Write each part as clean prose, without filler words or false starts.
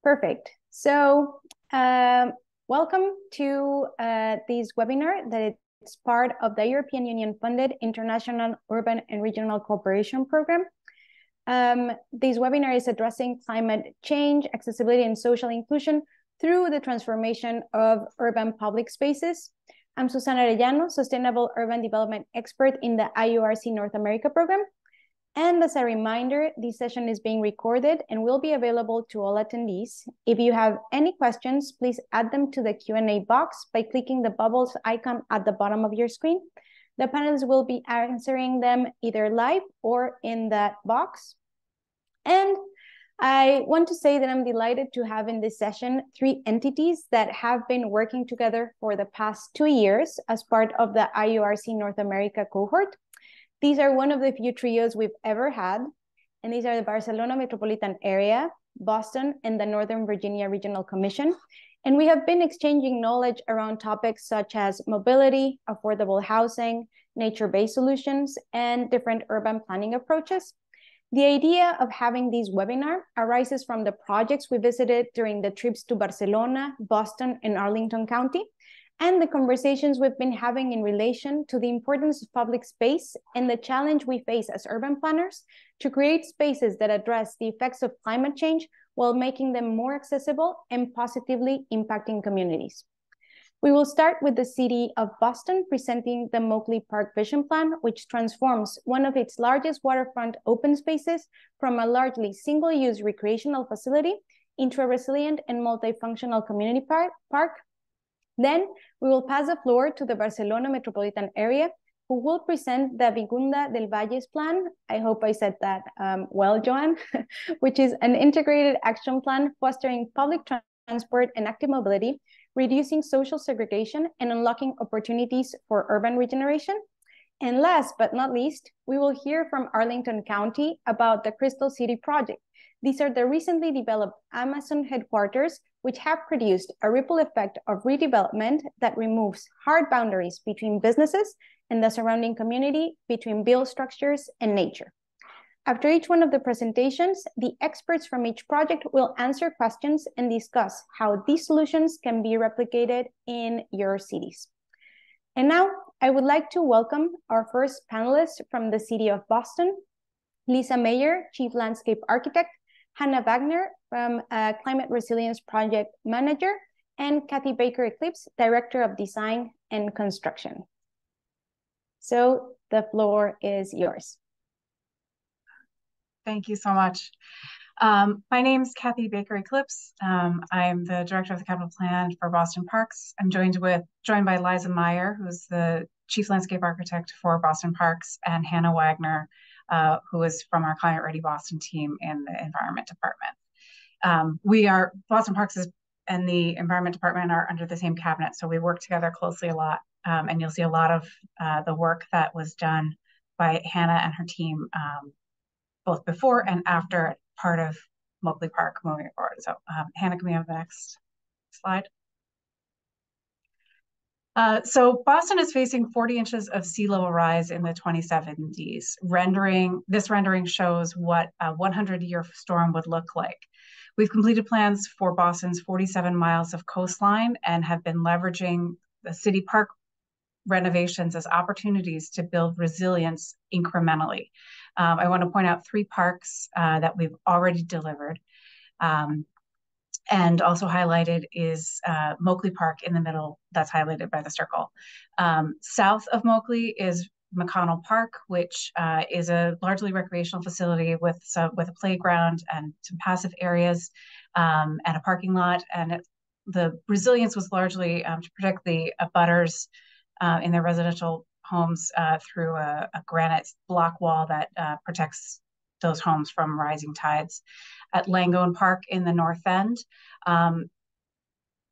Perfect. So welcome to this webinar that it's part of the European Union funded International Urban and Regional Cooperation Program. This webinar is addressing climate change, accessibility, and social inclusion through the transformation of urban public spaces. I'm Susana Arellano, Sustainable Urban Development Expert in the IURC North America program. And as a reminder, this session is being recorded and will be available to all attendees. If you have any questions, please add them to the Q&A box by clicking the bubbles icon at the bottom of your screen. The panelists will be answering them either live or in that box. And I want to say that I'm delighted to have in this session 3 entities that have been working together for the past 2 years as part of the IURC North America cohort. These are one of the few trios we've ever had, and these are the Barcelona Metropolitan Area, Boston, and the Northern Virginia Regional Commission. And we have been exchanging knowledge around topics such as mobility, affordable housing, nature-based solutions, and different urban planning approaches. The idea of having this webinar arises from the projects we visited during the trips to Barcelona, Boston, and Arlington County, and the conversations we've been having in relation to the importance of public space and the challenge we face as urban planners to create spaces that address the effects of climate change while making them more accessible and positively impacting communities. We will start with the City of Boston presenting the Moakley Park Vision Plan, which transforms one of its largest waterfront open spaces from a largely single-use recreational facility into a resilient and multifunctional community park. Then we will pass the floor to the Barcelona Metropolitan Area, who will present the Avinguda del Vallès plan. I hope I said that well, Joan, which is an integrated action plan fostering public transport and active mobility, reducing social segregation, and unlocking opportunities for urban regeneration. And last but not least, we will hear from Arlington County about the Crystal City project. These are the recently developed Amazon headquarters, which have produced a ripple effect of redevelopment that removes hard boundaries between businesses and the surrounding community, between built structures and nature. After each one of the presentations, the experts from each project will answer questions and discuss how these solutions can be replicated in your cities. And now I would like to welcome our first panelist from the City of Boston, Lisa Mayer, Chief Landscape Architect, Hannah Wagner from Climate Resilience Project Manager, and Kathy Baker Eclipse, Director of Design and Construction. So the floor is yours. Thank you so much. My name is Kathy Baker Eclipse. I'm the Director of the Capital Plan for Boston Parks. I'm joined by Liza Meyer, who's the Chief Landscape Architect for Boston Parks, and Hannah Wagner, who is from our Climate Ready Boston team in the Environment Department. Boston Parks and the Environment Department are under the same cabinet, so we work together closely a lot, and you'll see a lot of the work that was done by Hannah and her team, both before and after part of Moakley Park moving forward. So Hannah, can we have the next slide? So Boston is facing 40 inches of sea level rise in the 2070s. This rendering shows what a 100-year storm would look like. We've completed plans for Boston's 47 miles of coastline and have been leveraging the city park renovations as opportunities to build resilience incrementally. I want to point out 3 parks that we've already delivered. And also highlighted is Moakley Park in the middle, that's highlighted by the circle. South of Moakley is McConnell Park, which is a largely recreational facility with a playground and some passive areas and a parking lot. And the resilience was largely to protect the abutters in their residential homes through a granite block wall that protects those homes from rising tides. At Langone Park in the north end,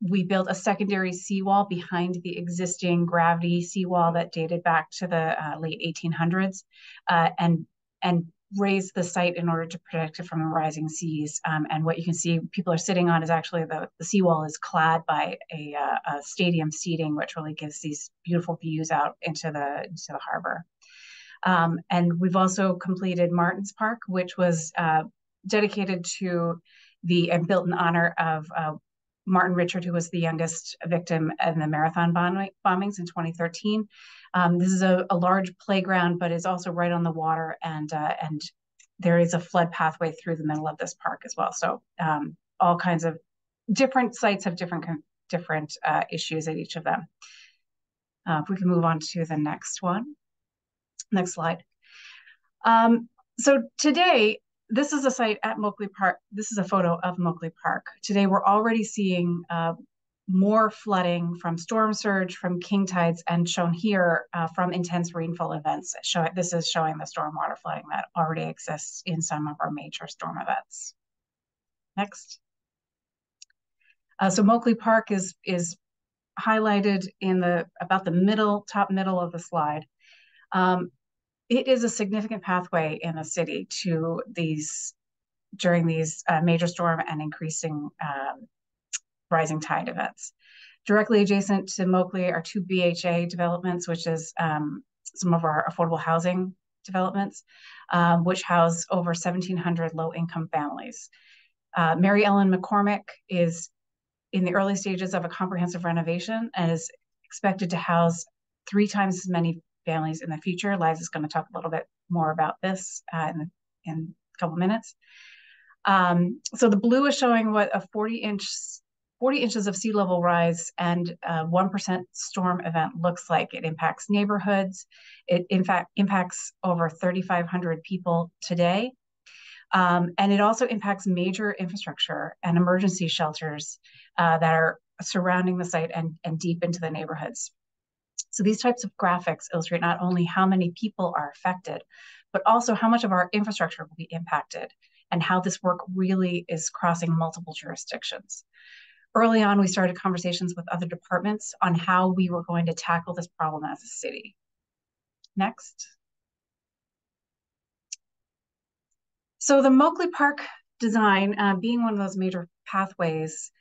we built a secondary seawall behind the existing gravity seawall that dated back to the late 1800s, and raised the site in order to protect it from the rising seas. And what you can see people are sitting on is actually the seawall is clad by a stadium seating, which really gives these beautiful views out into the harbor. And we've also completed Martins Park, which was dedicated to and built in honor of Martin Richard, who was the youngest victim in the marathon bombings in 2013. This is a large playground, but is also right on the water, and there is a flood pathway through the middle of this park as well. So all kinds of different sites have different issues at each of them. If we can move on to the next one. Next slide. So today, this is a site at Moakley Park. This is a photo of Moakley Park. Today, we're already seeing more flooding from storm surge, from king tides, and shown here from intense rainfall events. This is showing the stormwater flooding that already exists in some of our major storm events. Next. So Moakley Park is highlighted in about the top middle of the slide. It is a significant pathway in the city to during these major storm and increasing rising tide events. Directly adjacent to Moakley are two BHA developments, which is some of our affordable housing developments, which house over 1,700 low-income families. Mary Ellen McCormick is in the early stages of a comprehensive renovation and is expected to house 3 times as many families in the future. Liza's going to talk a little bit more about this in a couple minutes. So the blue is showing what a 40 inches of sea level rise and 1% storm event looks like. It impacts neighborhoods. It, in fact, impacts over 3,500 people today. And it also impacts major infrastructure and emergency shelters that are surrounding the site and deep into the neighborhoods. So these types of graphics illustrate not only how many people are affected, but also how much of our infrastructure will be impacted and how this work really is crossing multiple jurisdictions. Early on, we started conversations with other departments on how we were going to tackle this problem as a city. Next. So the Moakley Park design, being one of those major pathways,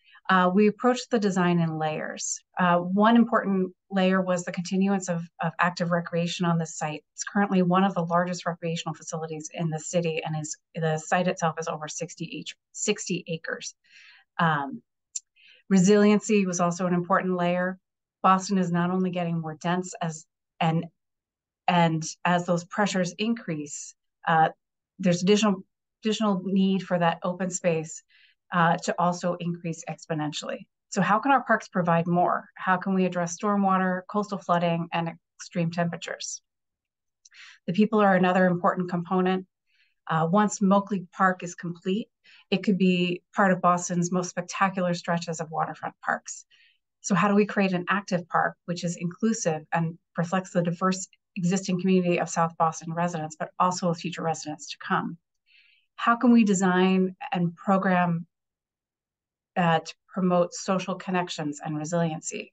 we approached the design in layers. One important layer was the continuance of active recreation on the site. It's currently one of the largest recreational facilities in the city, and the site itself is over 60 acres. Resiliency was also an important layer. Boston is not only getting more dense and as those pressures increase, there's additional need for that open space to also increase exponentially. So how can our parks provide more? How can we address stormwater, coastal flooding, and extreme temperatures? The people are another important component. Once Moakley Park is complete, it could be part of Boston's most spectacular stretches of waterfront parks. So how do we create an active park which is inclusive and reflects the diverse existing community of South Boston residents, but also future residents to come? How can we design and program to promote social connections and resiliency?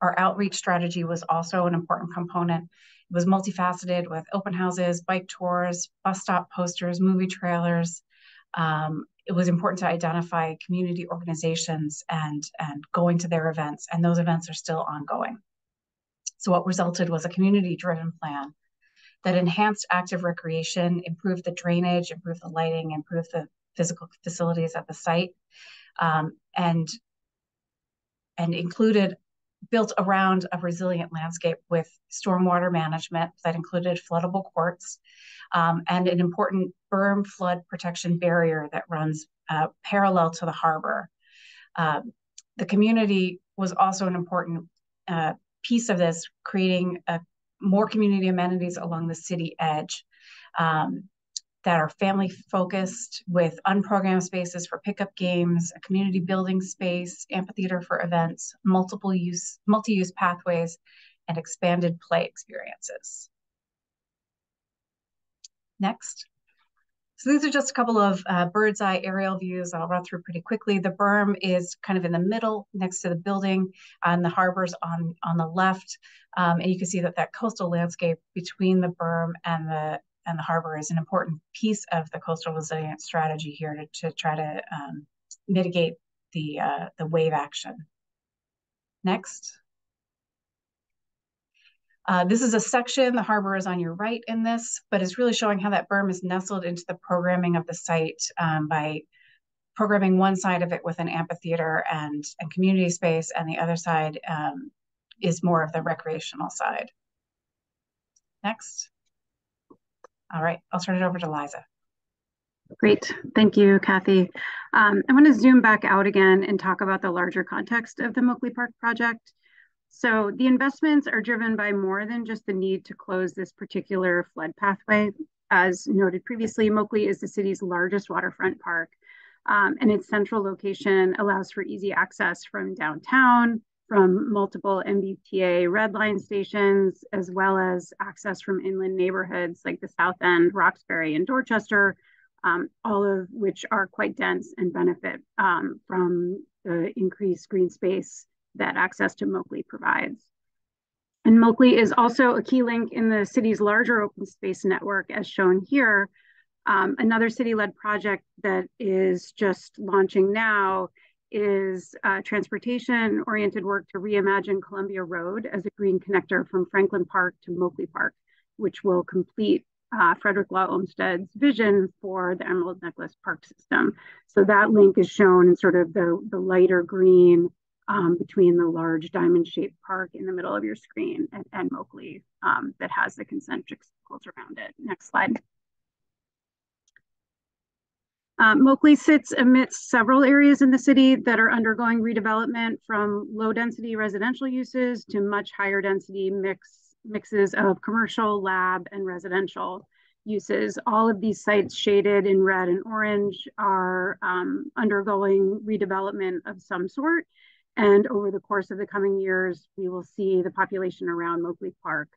Our outreach strategy was also an important component. It was multifaceted with open houses, bike tours, bus stop posters, movie trailers. It was important to identify community organizations and going to their events, and those events are still ongoing. So what resulted was a community-driven plan that enhanced active recreation, improved the drainage, improved the lighting, improved the physical facilities at the site, and built around a resilient landscape with stormwater management that included floodable courts and an important berm flood protection barrier that runs parallel to the harbor. The community was also an important piece of this, creating more community amenities along the city edge that are family focused, with unprogrammed spaces for pickup games, a community building space, amphitheater for events, multi-use pathways, and expanded play experiences. Next. So these are just a couple of bird's eye aerial views I'll run through pretty quickly. The berm is kind of in the middle next to the building, and the harbor's on the left. And you can see that coastal landscape between the berm and the harbor is an important piece of the coastal resilience strategy here to try to mitigate the wave action. Next. This is a section, the harbor is on your right in this, but it's really showing how that berm is nestled into the programming of the site by programming one side of it with an amphitheater and community space, and the other side is more of the recreational side. Next. All right, I'll turn it over to Liza. Great, thank you, Kathy. I want to zoom back out again and talk about the larger context of the Moakley Park project. So the investments are driven by more than just the need to close this particular flood pathway. As noted previously, Moakley is the city's largest waterfront park, and its central location allows for easy access from downtown, from multiple MBTA red line stations, as well as access from inland neighborhoods like the South End, Roxbury, and Dorchester, all of which are quite dense and benefit from the increased green space that access to Moakley provides. And Moakley is also a key link in the city's larger open space network, as shown here. Another city-led project that is just launching now is transportation-oriented work to reimagine Columbia Road as a green connector from Franklin Park to Moakley Park, which will complete Frederick Law Olmsted's vision for the Emerald Necklace Park system. So that link is shown in sort of the lighter green between the large diamond-shaped park in the middle of your screen and Moakley that has the concentric circles around it. Next slide. Moakley sits amidst several areas in the city that are undergoing redevelopment, from low-density residential uses to much higher density mixes of commercial, lab, and residential uses. All of these sites shaded in red and orange are undergoing redevelopment of some sort. And over the course of the coming years, we will see the population around Moakley Park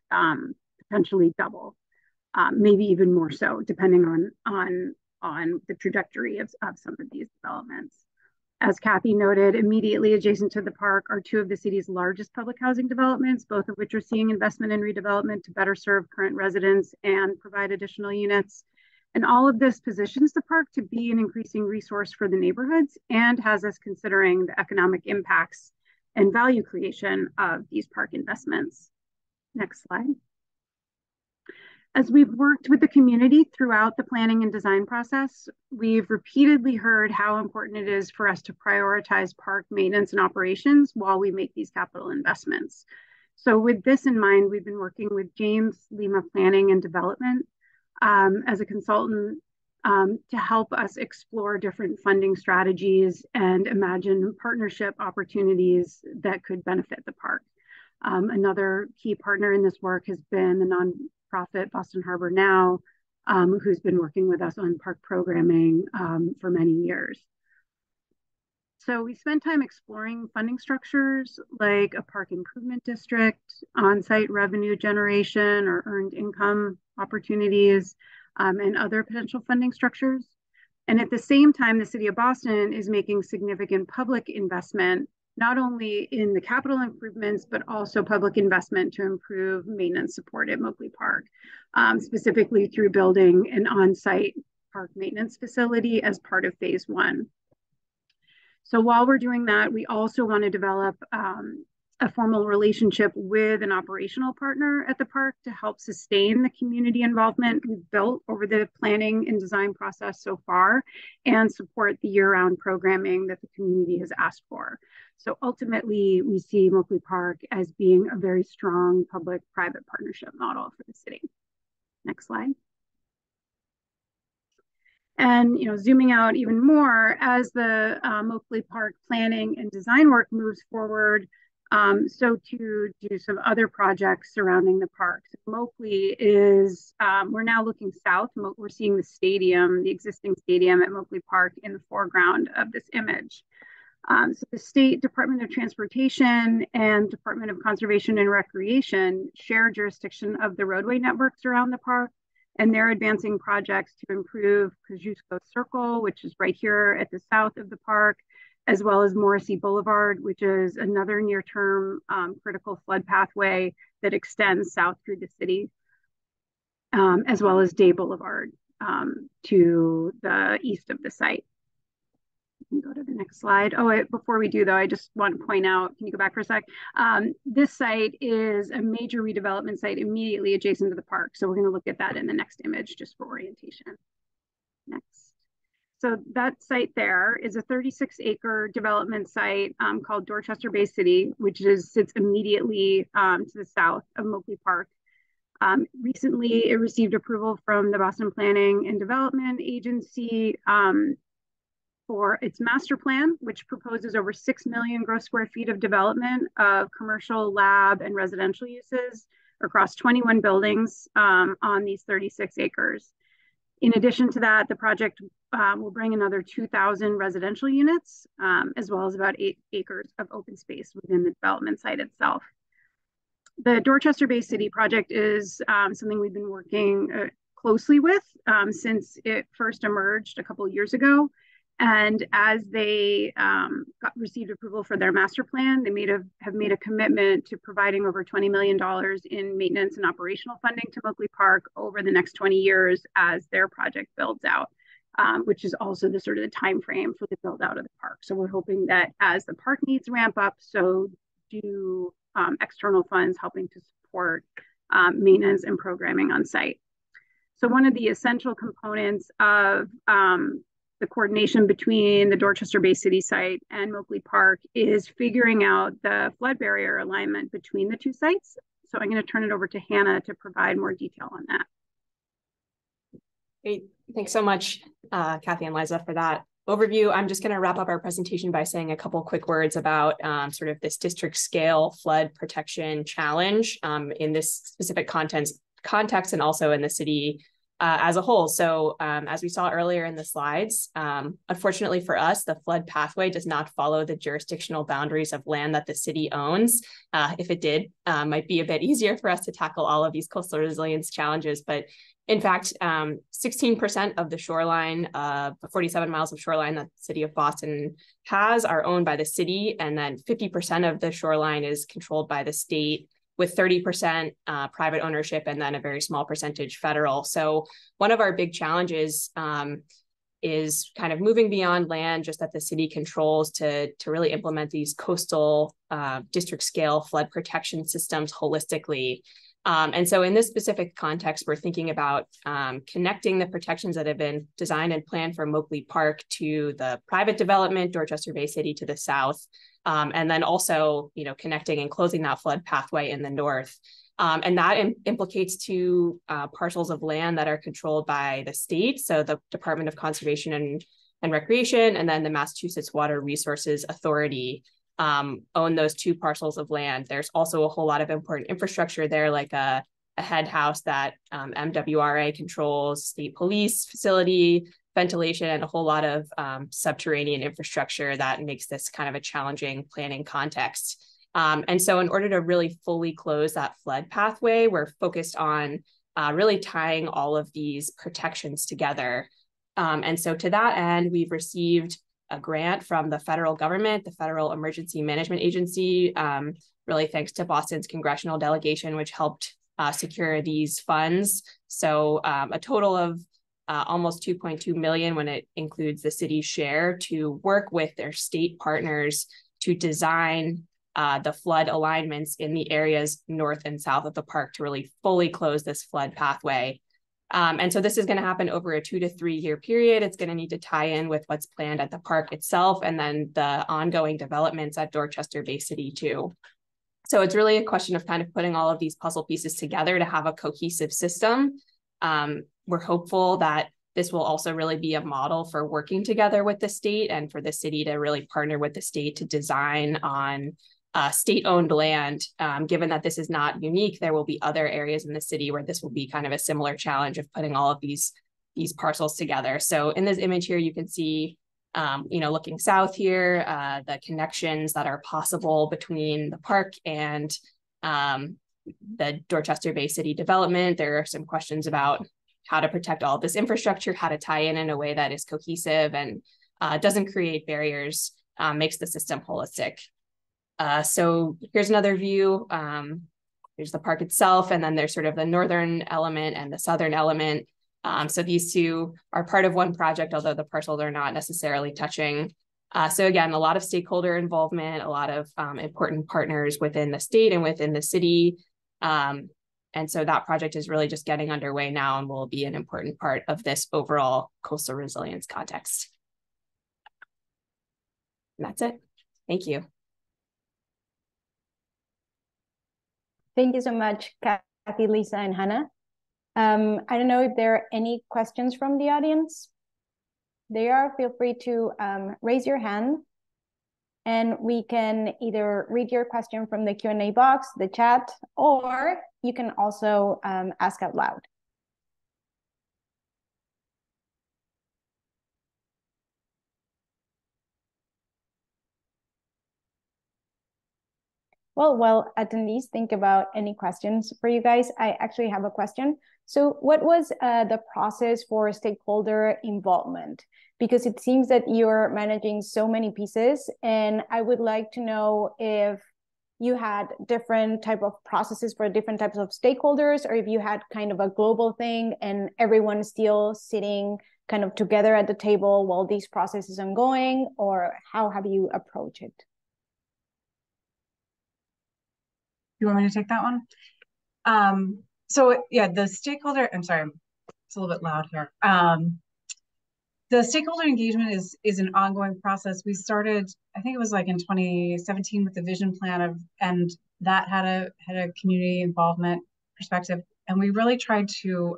potentially double, maybe even more so, depending on the trajectory of some of these developments. As Kathy noted, immediately adjacent to the park are two of the city's largest public housing developments, both of which are seeing investment in redevelopment to better serve current residents and provide additional units. And all of this positions the park to be an increasing resource for the neighborhoods and has us considering the economic impacts and value creation of these park investments. Next slide. As we've worked with the community throughout the planning and design process, we've repeatedly heard how important it is for us to prioritize park maintenance and operations while we make these capital investments. So with this in mind, we've been working with James Lima Planning and Development as a consultant to help us explore different funding strategies and imagine partnership opportunities that could benefit the park. Another key partner in this work has been the nonprofit Boston Harbor Now, who's been working with us on park programming for many years. So we spent time exploring funding structures like a park improvement district, on-site revenue generation or earned income opportunities, and other potential funding structures. And at the same time, the city of Boston is making significant public investment, not only in the capital improvements, but also public investment to improve maintenance support at Moakley Park, specifically through building an on-site park maintenance facility as part of phase one. So while we're doing that, we also want to develop a formal relationship with an operational partner at the park to help sustain the community involvement we've built over the planning and design process so far and support the year-round programming that the community has asked for. So ultimately, we see Moakley Park as being a very strong public-private partnership model for the city. Next slide. And zooming out even more, as the Moakley Park planning and design work moves forward, so to do some other projects surrounding the park. So Moakley is, we're now looking south. We're seeing the stadium, the existing stadium at Moakley Park in the foreground of this image. So the State Department of Transportation and Department of Conservation and Recreation share jurisdiction of the roadway networks around the park, and they're advancing projects to improve Kosciuszko Circle, which is right here at the south of the park, as well as Morrissey Boulevard, which is another near-term critical flood pathway that extends south through the city, as well as Day Boulevard to the east of the site. You can go to the next slide. Oh, before we do though, I just want to point out, can you go back for a sec? This site is a major redevelopment site immediately adjacent to the park. So we're going to look at that in the next image just for orientation. Next. So that site there is a 36-acre development site called Dorchester Bay City, which sits immediately to the south of Moakley Park. Recently, it received approval from the Boston Planning and Development Agency for its master plan, which proposes over 6 million gross square feet of development of commercial, lab, and residential uses across 21 buildings on these 36 acres. In addition to that, the project will bring another 2,000 residential units, as well as about 8 acres of open space within the development site itself. The Dorchester Bay City project is something we've been working closely with since it first emerged a couple of years ago. And as they received approval for their master plan, they have made a commitment to providing over $20 million in maintenance and operational funding to Moakley Park over the next 20 years as their project builds out, which is also the sort of the time frame for the build out of the park. So we're hoping that as the park needs ramp up, so do external funds helping to support maintenance and programming on site. So one of the essential components of the coordination between the Dorchester Bay City site and Moakley Park is figuring out the flood barrier alignment between the two sites. So I'm going to turn it over to Hannah to provide more detail on that. Great. Thanks so much, Kathy and Liza, for that overview. I'm just going to wrap up our presentation by saying a couple quick words about sort of this district scale flood protection challenge in this specific context and also in the city as a whole. So as we saw earlier in the slides, unfortunately for us, the flood pathway does not follow the jurisdictional boundaries of land that the city owns. If it did, might be a bit easier for us to tackle all of these coastal resilience challenges. But in fact, 16% of the shoreline, 47 miles of shoreline that the city of Boston has are owned by the city. And then 50% of the shoreline is controlled by the state, with 30% private ownership and then a very small percentage federal. So one of our big challenges is kind of moving beyond land just that the city controls to really implement these coastal district scale flood protection systems holistically. And so in this specific context, we're thinking about connecting the protections that have been designed and planned for Moakley Park to the private development, Dorchester Bay City to the south, and then also, connecting and closing that flood pathway in the north. And that implicates two parcels of land that are controlled by the state, so the Department of Conservation and Recreation, and then the Massachusetts Water Resources Authority own those two parcels of land. There's also a whole lot of important infrastructure there, like a head house that MWRA controls, state police facility, ventilation, and a whole lot of subterranean infrastructure that makes this kind of a challenging planning context. And so in order to really fully close that flood pathway, we're focused on really tying all of these protections together. And so to that end, we've received a grant from the federal government, the Federal Emergency Management Agency, really thanks to Boston's congressional delegation, which helped secure these funds. So a total of almost 2.2 million when it includes the city's share to work with their state partners to design the flood alignments in the areas north and south of the park to really fully close this flood pathway. And so this is going to happen over a 2 to 3 year period. It's going to need to tie in with what's planned at the park itself and then the ongoing developments at Dorchester Bay City too. So it's really a question of kind of putting all of these puzzle pieces together to have a cohesive system. We're hopeful that this will also really be a model for working together with the state and for the city to really partner with the state to design on state-owned land. Given that this is not unique, there will be other areas in the city where this will be kind of a similar challenge of putting all of these parcels together. So in this image here, you can see, looking south here, the connections that are possible between the park and the Dorchester Bay City development. There are some questions about how to protect all of this infrastructure, how to tie in a way that is cohesive and doesn't create barriers, makes the system holistic. So here's another view. Here's the park itself, and then there's sort of the northern element and the southern element. So these two are part of one project, although the parcels are not necessarily touching. So again, a lot of stakeholder involvement, a lot of important partners within the state and within the city. And so that project is really just getting underway now and will be an important part of this overall coastal resilience context. And that's it. Thank you. Thank you so much, Kathy, Lisa, and Hannah. I don't know if there are any questions from the audience. There are, feel free to raise your hand and we can either read your question from the Q&A box, the chat, or you can also ask out loud. Well, while attendees think about any questions for you guys, I actually have a question. So what was the process for stakeholder involvement? Because it seems that you're managing so many pieces, and I would like to know if you had different type of processes for different types of stakeholders, or if you had kind of a global thing and everyone still sitting kind of together at the table while these processes are ongoing, or how have you approached it? You want me to take that one? So yeah, the stakeholder, I'm sorry, it's a little bit loud here. The stakeholder engagement is an ongoing process. We started, I think it was like in 2017 with the vision plan and that had a community involvement perspective. And we really tried to,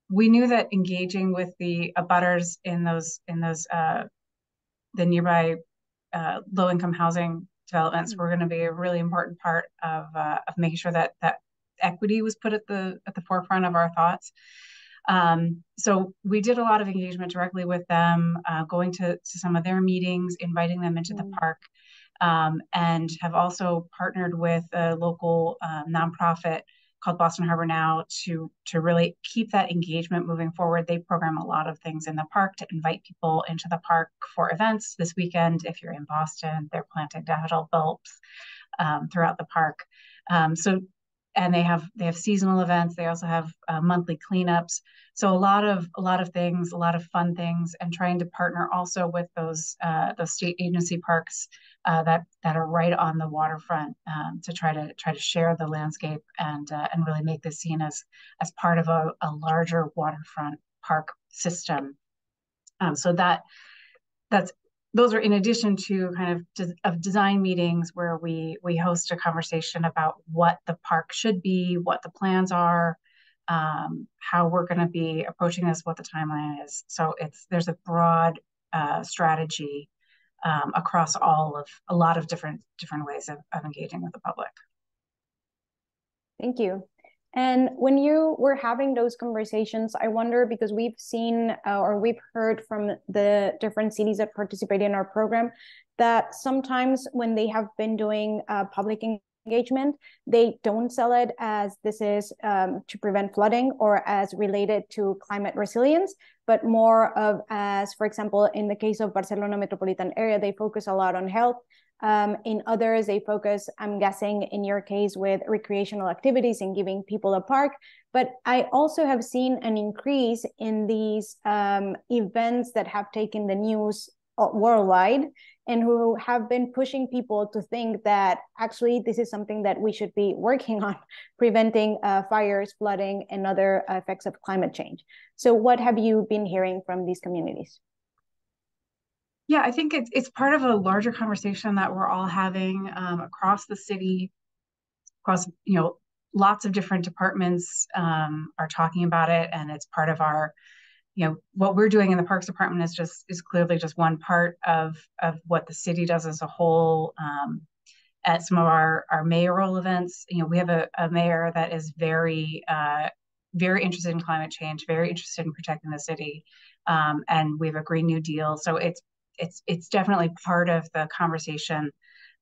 we knew that engaging with the abutters in those the nearby low-income housing developments were going to be a really important part of making sure that equity was put at the forefront of our thoughts. So we did a lot of engagement directly with them, going to some of their meetings, inviting them into the park, and have also partnered with a local nonprofit called Boston Harbor Now to really keep that engagement moving forward. They program a lot of things in the park to invite people into the park for events. This weekend, if you're in Boston, they're planting daffodil bulbs throughout the park. And they have seasonal events. They also have monthly cleanups. So a lot of things, a lot of fun things, and trying to partner also with those state agency parks that are right on the waterfront to try to share the landscape and really make this seen as part of a larger waterfront park system. So those are in addition to kind of design meetings where we host a conversation about what the park should be, what the plans are, how we're going to be approaching this, what the timeline is. So there's a broad strategy across a lot of different ways of engaging with the public. Thank you. And when you were having those conversations, I wonder, because we've seen or we've heard from the different cities that participate in our program, that sometimes when they have been doing public engagement, they don't sell it as this is to prevent flooding or as related to climate resilience, but more of as, for example, in the case of Barcelona Metropolitan Area, they focus a lot on health. In others, they focus, I'm guessing in your case, with recreational activities and giving people a park. But I also have seen an increase in these events that have taken the news worldwide and who have been pushing people to think that actually this is something that we should be working on, preventing fires, flooding, and other effects of climate change. So what have you been hearing from these communities? Yeah, I think it's part of a larger conversation that we're all having across the city, across, lots of different departments are talking about it, and it's part of our, what we're doing in the Parks Department is clearly just one part of what the city does as a whole. At some of our mayoral events, we have a mayor that is very interested in climate change, very interested in protecting the city, and we have a Green New Deal. So it's definitely part of the conversation.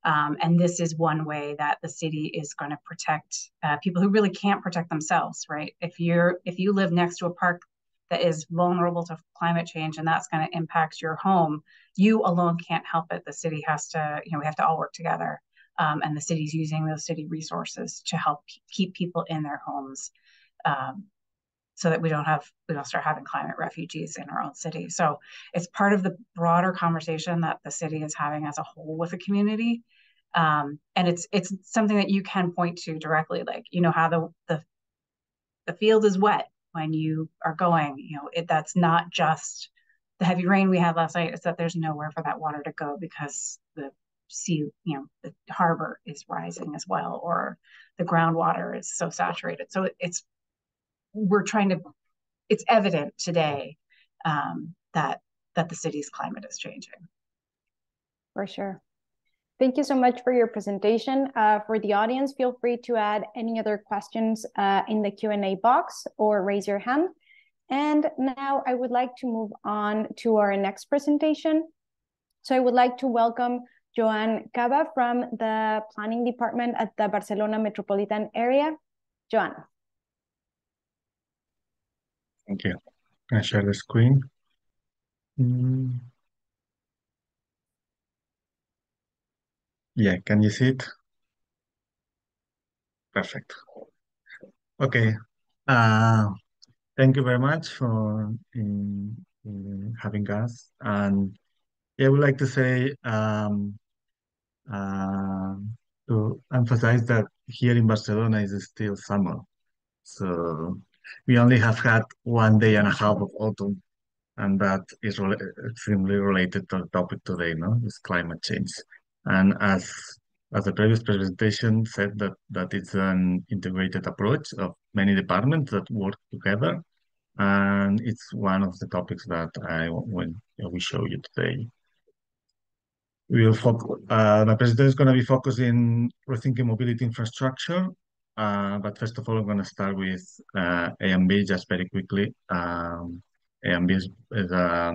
And this is one way that the city is going to protect people who really can't protect themselves, right? If you live next to a park that is vulnerable to climate change and that's going to impact your home, you alone can't help it. The city has to, we have to all work together. And the city's using those city resources to help keep people in their homes. So that we don't start having climate refugees in our own city. So it's part of the broader conversation that the city is having as a whole with the community. And it's something that you can point to directly, like, how the field is wet when you are going, that's not just the heavy rain we had last night is that there's nowhere for that water to go because the sea, the harbor is rising as well, or the groundwater is so saturated. So it's evident today that the city's climate is changing. For sure. Thank you so much for your presentation. For the audience, feel free to add any other questions in the Q&A box or raise your hand. And now I would like to move on to our next presentation. So I would like to welcome Joan Caba from the Planning Department at the Barcelona Metropolitan Area. Joan. Thank you. Can I share the screen? Yeah, can you see it? Perfect. Okay. Thank you very much for having us. And yeah, I would like to say to emphasize that here in Barcelona is still summer. So we only have had 1 day and a half of autumn, and that is extremely related to the topic today, no? Is climate change. And as the previous presentation said, that it's an integrated approach of many departments that work together, and it's one of the topics that we show you today. We will focus. My presentation is going to be focusing rethinking mobility infrastructure. But first of all, I'm going to start with AMB just very quickly. AMB is a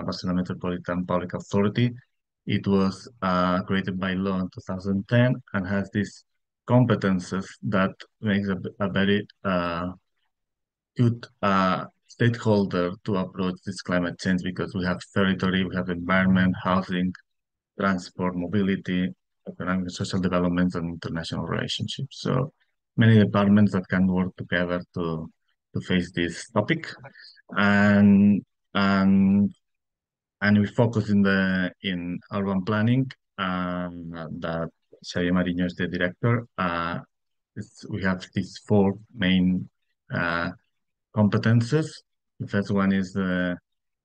Barcelona Metropolitan Public Authority. It was created by law in 2010 and has these competences that makes a very good stakeholder to approach this climate change, because we have territory, we have environment, housing, transport, mobility, economic and social developments, and international relationships. So many departments that can work together to face this topic. And we focus in urban planning, that Xavier Mariño is the director. We have these 4 main competences. The first one is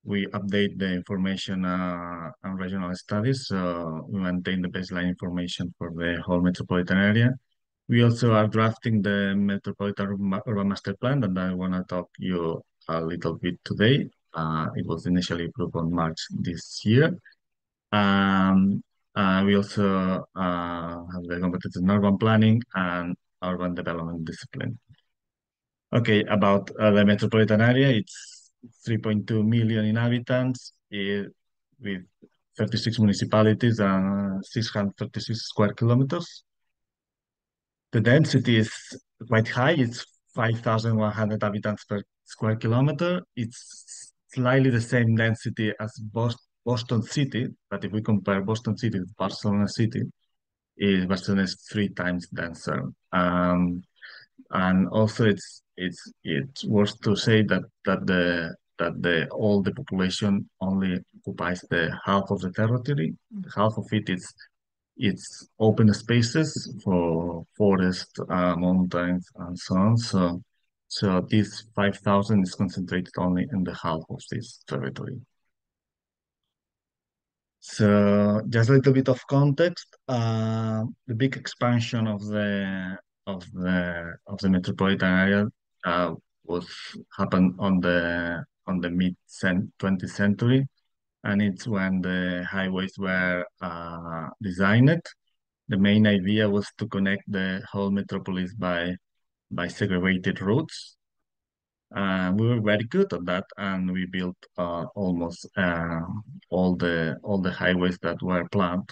we update the information on regional studies, so we maintain the baseline information for the whole metropolitan area. We also are drafting the Metropolitan Urban Master Plan, and I want to talk you a little bit today. It was initially approved on March this year. We also have the competence in urban planning and urban development discipline. Okay, about the metropolitan area, it's 3.2 million inhabitants with 36 municipalities and 636 square kilometers. The density is quite high. It's 5,100 inhabitants per square kilometer. It's slightly the same density as Boston City, but if we compare Boston City with Barcelona City, Barcelona is 3 times denser. And also it's worth to say that all the population only occupies the half of the territory. Half of it it's open spaces for forest, mountains, and so on. So this 5,000 is concentrated only in the half of this territory. So just a little bit of context. The big expansion of the metropolitan area happened on the mid 20th century, and it's when the highways were designed. The main idea was to connect the whole metropolis by segregated routes. We were very good at that, and we built almost all the highways that were planned.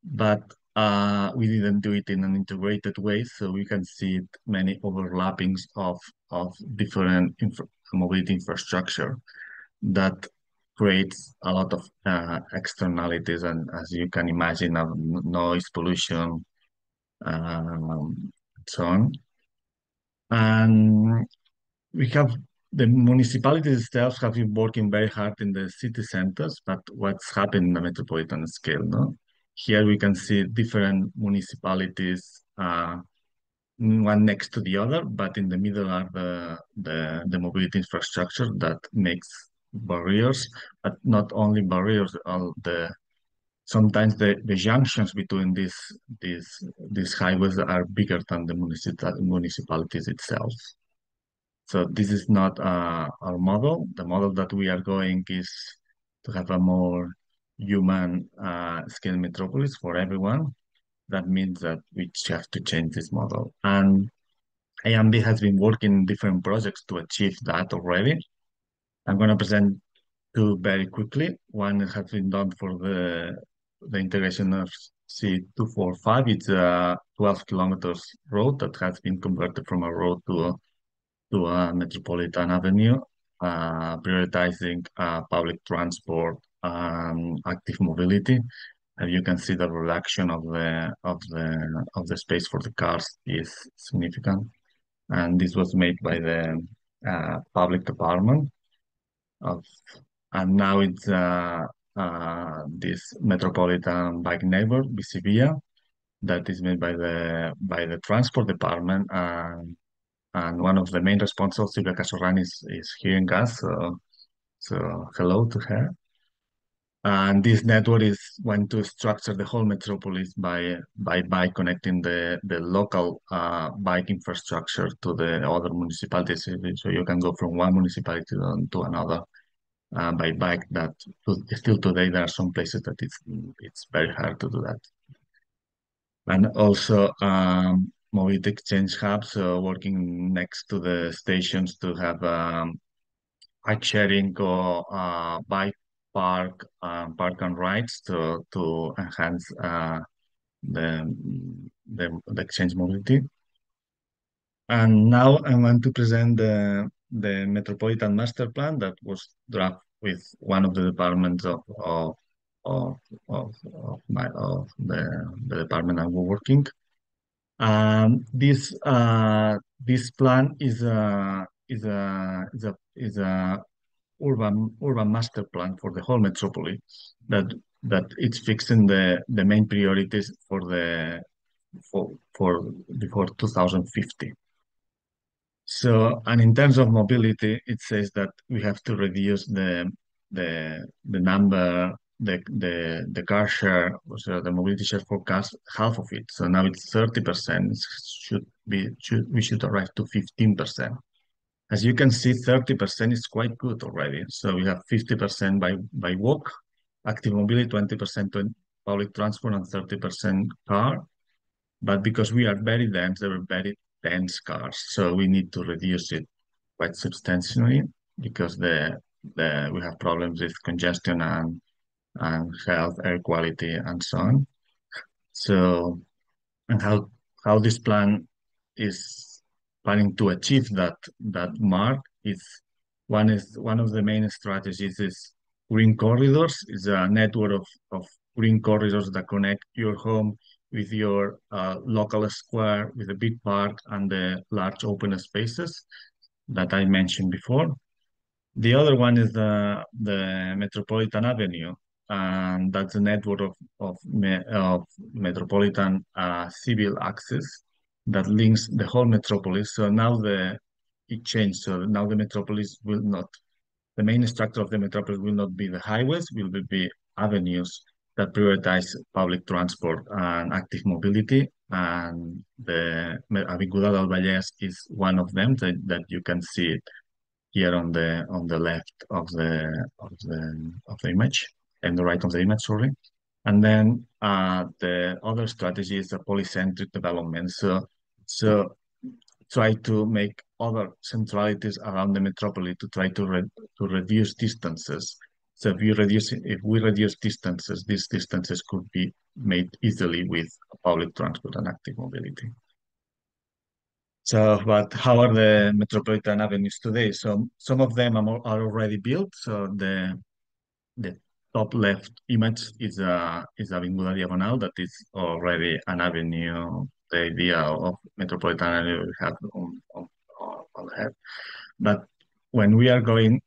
But we didn't do it in an integrated way, so we can see many overlappings of different mobility infrastructure that creates a lot of externalities, and as you can imagine, noise, pollution, so on. And we have the municipalities themselves have been working very hard in the city centers, but what's happened in the metropolitan scale, no? Here we can see different municipalities, one next to the other, but in the middle are the mobility infrastructure that makes barriers, but not only barriers, sometimes the junctions between these highways are bigger than the municipalities itself. So this is not our model. The model that we are going is to have a more human scale metropolis for everyone. That means that we have to change this model. And AMB has been working in different projects to achieve that already. I'm going to present two very quickly. One has been done for the integration of C245. It's a 12 kilometers road that has been converted from a road to a metropolitan avenue, prioritizing public transport and active mobility. And you can see the reduction of the space for the cars is significant. And this was made by the public department of, and now it's this metropolitan bike neighbor, BCVia, that is made by the transport department, and one of the main responsibles, Silvia Casorran, is hearing us, so hello to her. And this network is going to structure the whole metropolis by connecting the local bike infrastructure to the other municipalities. So you can go from one municipality to another by bike. That still today there are some places that it's very hard to do that. And also mobility exchange hubs, working next to the stations to have bike sharing or bike park and rides to enhance the exchange mobility. And now I want to present the Metropolitan Master Plan that was drafted with one of the departments of the department I'm working. This plan is a urban master plan for the whole metropolis that it's fixing the main priorities for before 2050. So, and in terms of mobility, it says that we have to reduce the number, the car share, so the mobility share for cars, half of it. So now it's 30%. We should arrive to 15%. As you can see, 30% is quite good already. So we have 50% by walk, active mobility, 20% to public transport, and 30% car. But because we are very dense, there are very dense cars, so we need to reduce it quite substantially because we have problems with congestion and health, air quality, and so on. So, and how this plan is planning to achieve that mark is one of the main strategies is green corridors. Is a network of green corridors that connect your home with your local square, with a big park and the large open spaces that I mentioned before. The other one is the Metropolitan Avenue, and that's a network of metropolitan civil access that links the whole metropolis. So now it changed. So now the metropolis will not, the main structure of the metropolis will not be the highways, will be avenues that prioritize public transport and active mobility. And the Avinguda del Vallès is one of them that you can see it here on the left of the image, and the right of the image, sorry. And then the other strategy is a polycentric development. So try to make other centralities around the metropolis to try to reduce distances. So if we reduce distances, these distances could be made easily with public transport and active mobility. So, but how are the metropolitan avenues today? So some of them are already built. So the top left image is Avinguda Diagonal, that is already an avenue. The idea of metropolitan area we have on the head. But when we are going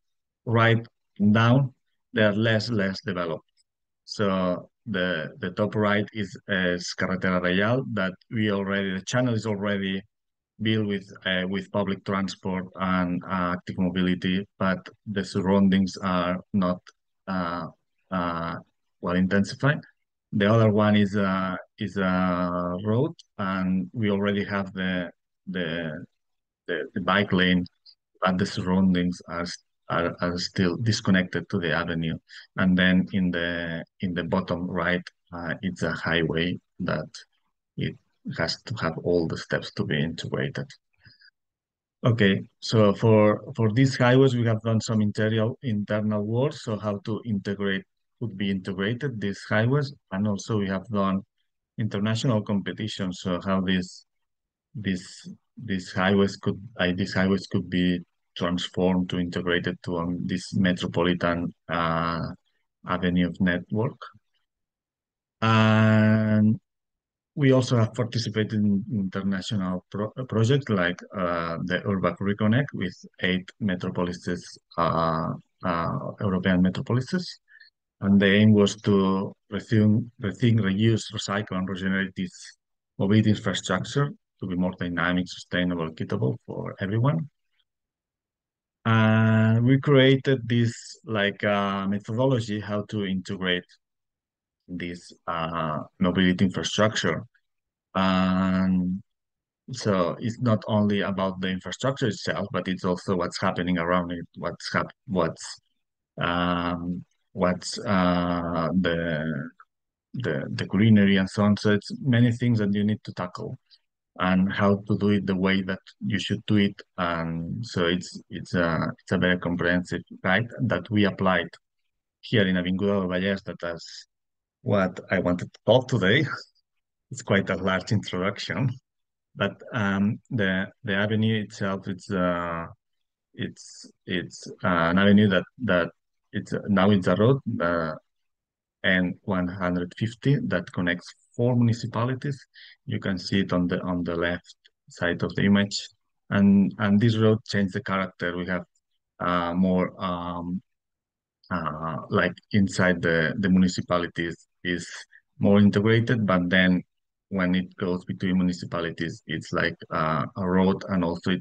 right down, they are less developed. So the top right is Carretera Real, that the channel is already built with public transport and active mobility, but the surroundings are not well intensified. The other one is a road, and we already have the bike lane, but the surroundings are still disconnected to the avenue. And then in the bottom right, it's a highway that it has to have all the steps to be integrated. Okay, so for these highways, we have done some internal work, so how to integrate could be integrated these highways, and also we have done international competitions, so how these highways could be transformed to integrated to this metropolitan avenue of network. And we also have participated in international projects like the Urban Reconnect with 8 metropolises, European metropolises. And the aim was to rethink, reuse, recycle, and regenerate this mobility infrastructure to be more dynamic, sustainable, equitable for everyone. And we created this methodology how to integrate this mobility infrastructure. And so it's not only about the infrastructure itself, but it's also what's happening around it, the greenery and so on. So it's many things that you need to tackle and how to do it the way that you should do it. And so it's a very comprehensive guide that we applied here in Avinguda del Vallès. That's what I wanted to talk today. It's quite a large introduction, but the avenue itself, it's an avenue that it's now it's a road and 150 that connects 4 municipalities. You can see it on the left side of the image, and this road changed the character. We have more like inside the municipalities is more integrated, but then when it goes between municipalities, it's like a road, and also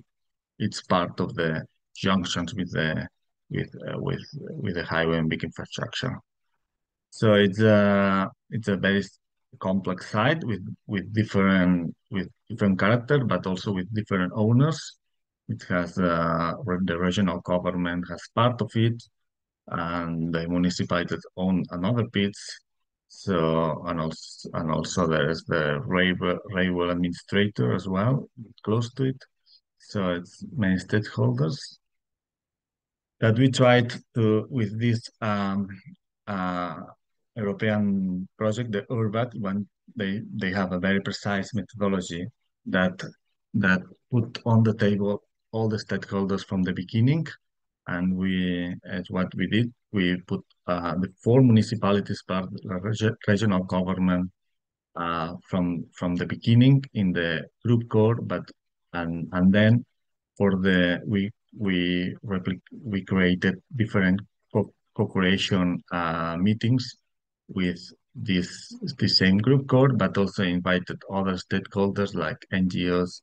it's part of the junctions with the highway and big infrastructure. So it's a very complex site with different character, but also with different owners. It has the regional government has part of it, and the municipalities own another bits. So and also there is the railway administrator as well, close to it. So it's many stakeholders that we tried to with this uh, European project, the URBAT one. They have a very precise methodology that put on the table all the stakeholders from the beginning. And as what we did, we put the 4 municipalities part regional government from the beginning in the group core, but and then for the we created different co-creation meetings with the same group core, but also invited other stakeholders like NGOs,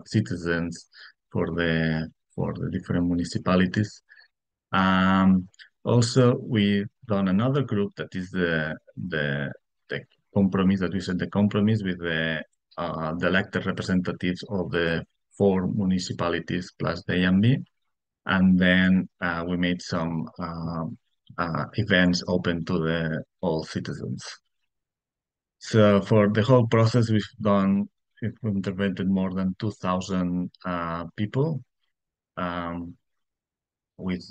citizens for the different municipalities. Also, we've done another group that is the compromise that we said the compromise with the elected representatives of the 4 municipalities plus the AMB, and then we made some events open to all citizens. So for the whole process, we've intervened more than 2,000 people. With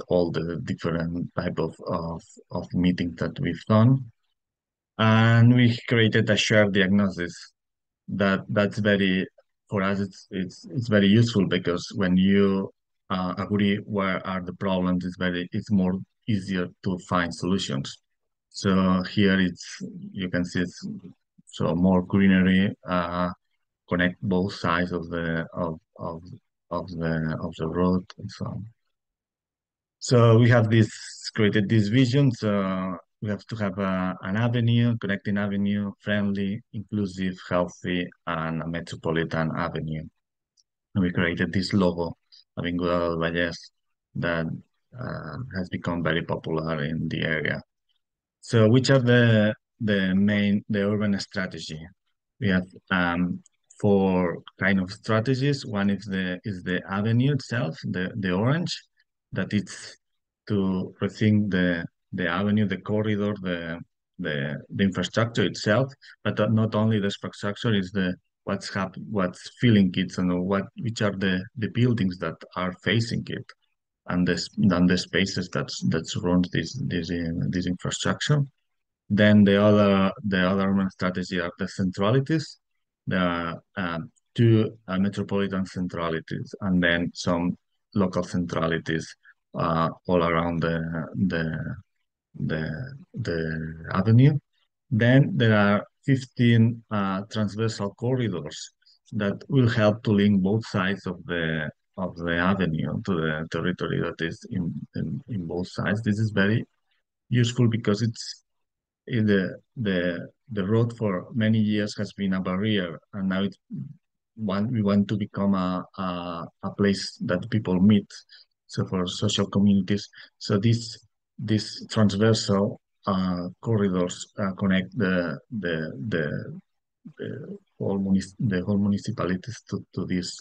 all the different type of meetings that we've done, and we created a shared diagnosis that's very for us it's very useful, because when you agree where are the problems, it's more easier to find solutions. So here you can see it's so more greenery, connect both sides of the road and so on. So we have created these visions. we have to have an avenue, connecting avenue, friendly, inclusive, healthy, and a metropolitan avenue. And we created this logo, Avinguda del Vallès, that has become very popular in the area. So which are the urban strategy? We have four kind of strategies. One is the avenue itself, the orange, that it's to rethink the avenue, the corridor, the infrastructure itself, but not only the infrastructure, is the what's filling it, and which are the buildings that are facing it, and the spaces that surround this infrastructure. Then the other urban strategy are the centralities. There are two metropolitan centralities, and then some local centralities all around the avenue. Then there are 15 transversal corridors that will help to link both sides of the avenue to the territory that is in both sides. This is very useful because it's the road for many years has been a barrier, and now we want to become a place that people meet. So for social communities, so these transversal corridors connect the whole municipalities to this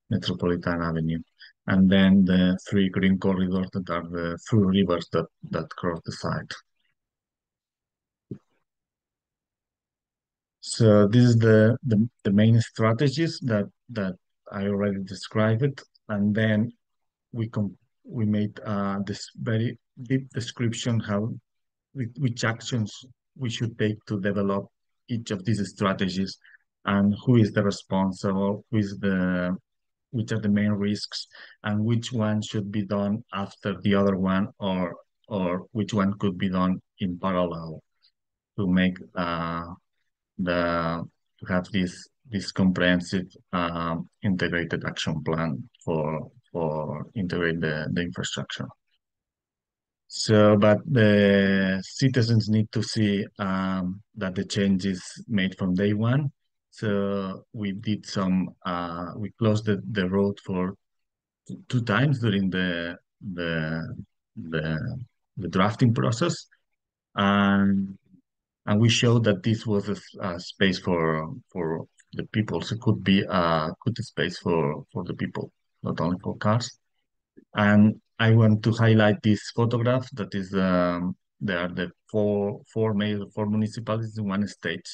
metropolitan avenue, and then the three green corridors that are the three rivers that cross the site. So this is the main strategies that I already described, and then we made this very deep description how which actions we should take to develop each of these strategies, and who is the responsible, which are the main risks, and which one should be done after the other one, or which one could be done in parallel to make to have this comprehensive integrated action plan for integrate the infrastructure. So, but the citizens need to see that the change is made from day one. So we did we closed the road for two times during the drafting process, and we showed that this was a space for the people. So it could be a good space for the people, not only for cars. And I want to highlight this photograph that is there are the four municipalities in one state,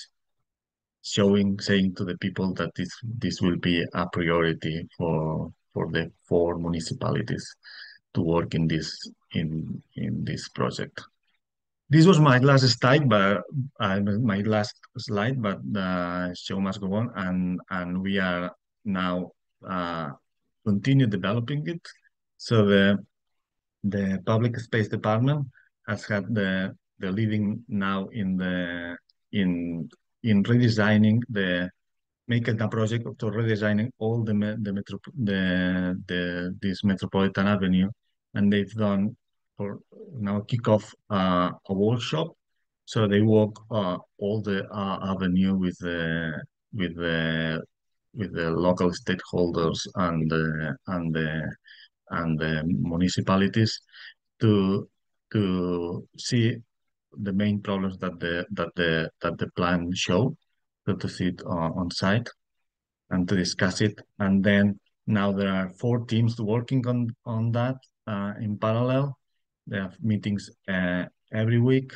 saying to the people that this will be a priority for the four municipalities to work in this project. This was my last slide, but show must go on, and we are now continue developing it. So the public space department has had the leading now in redesigning making a project to redesigning all this metropolitan avenue, and they've done for now kick off a workshop. So they walk all the avenue with the local stakeholders and the municipalities to see the main problems that the plan show, to see it on site and to discuss it. And then now there are 4 teams working on that in parallel. They have meetings every week,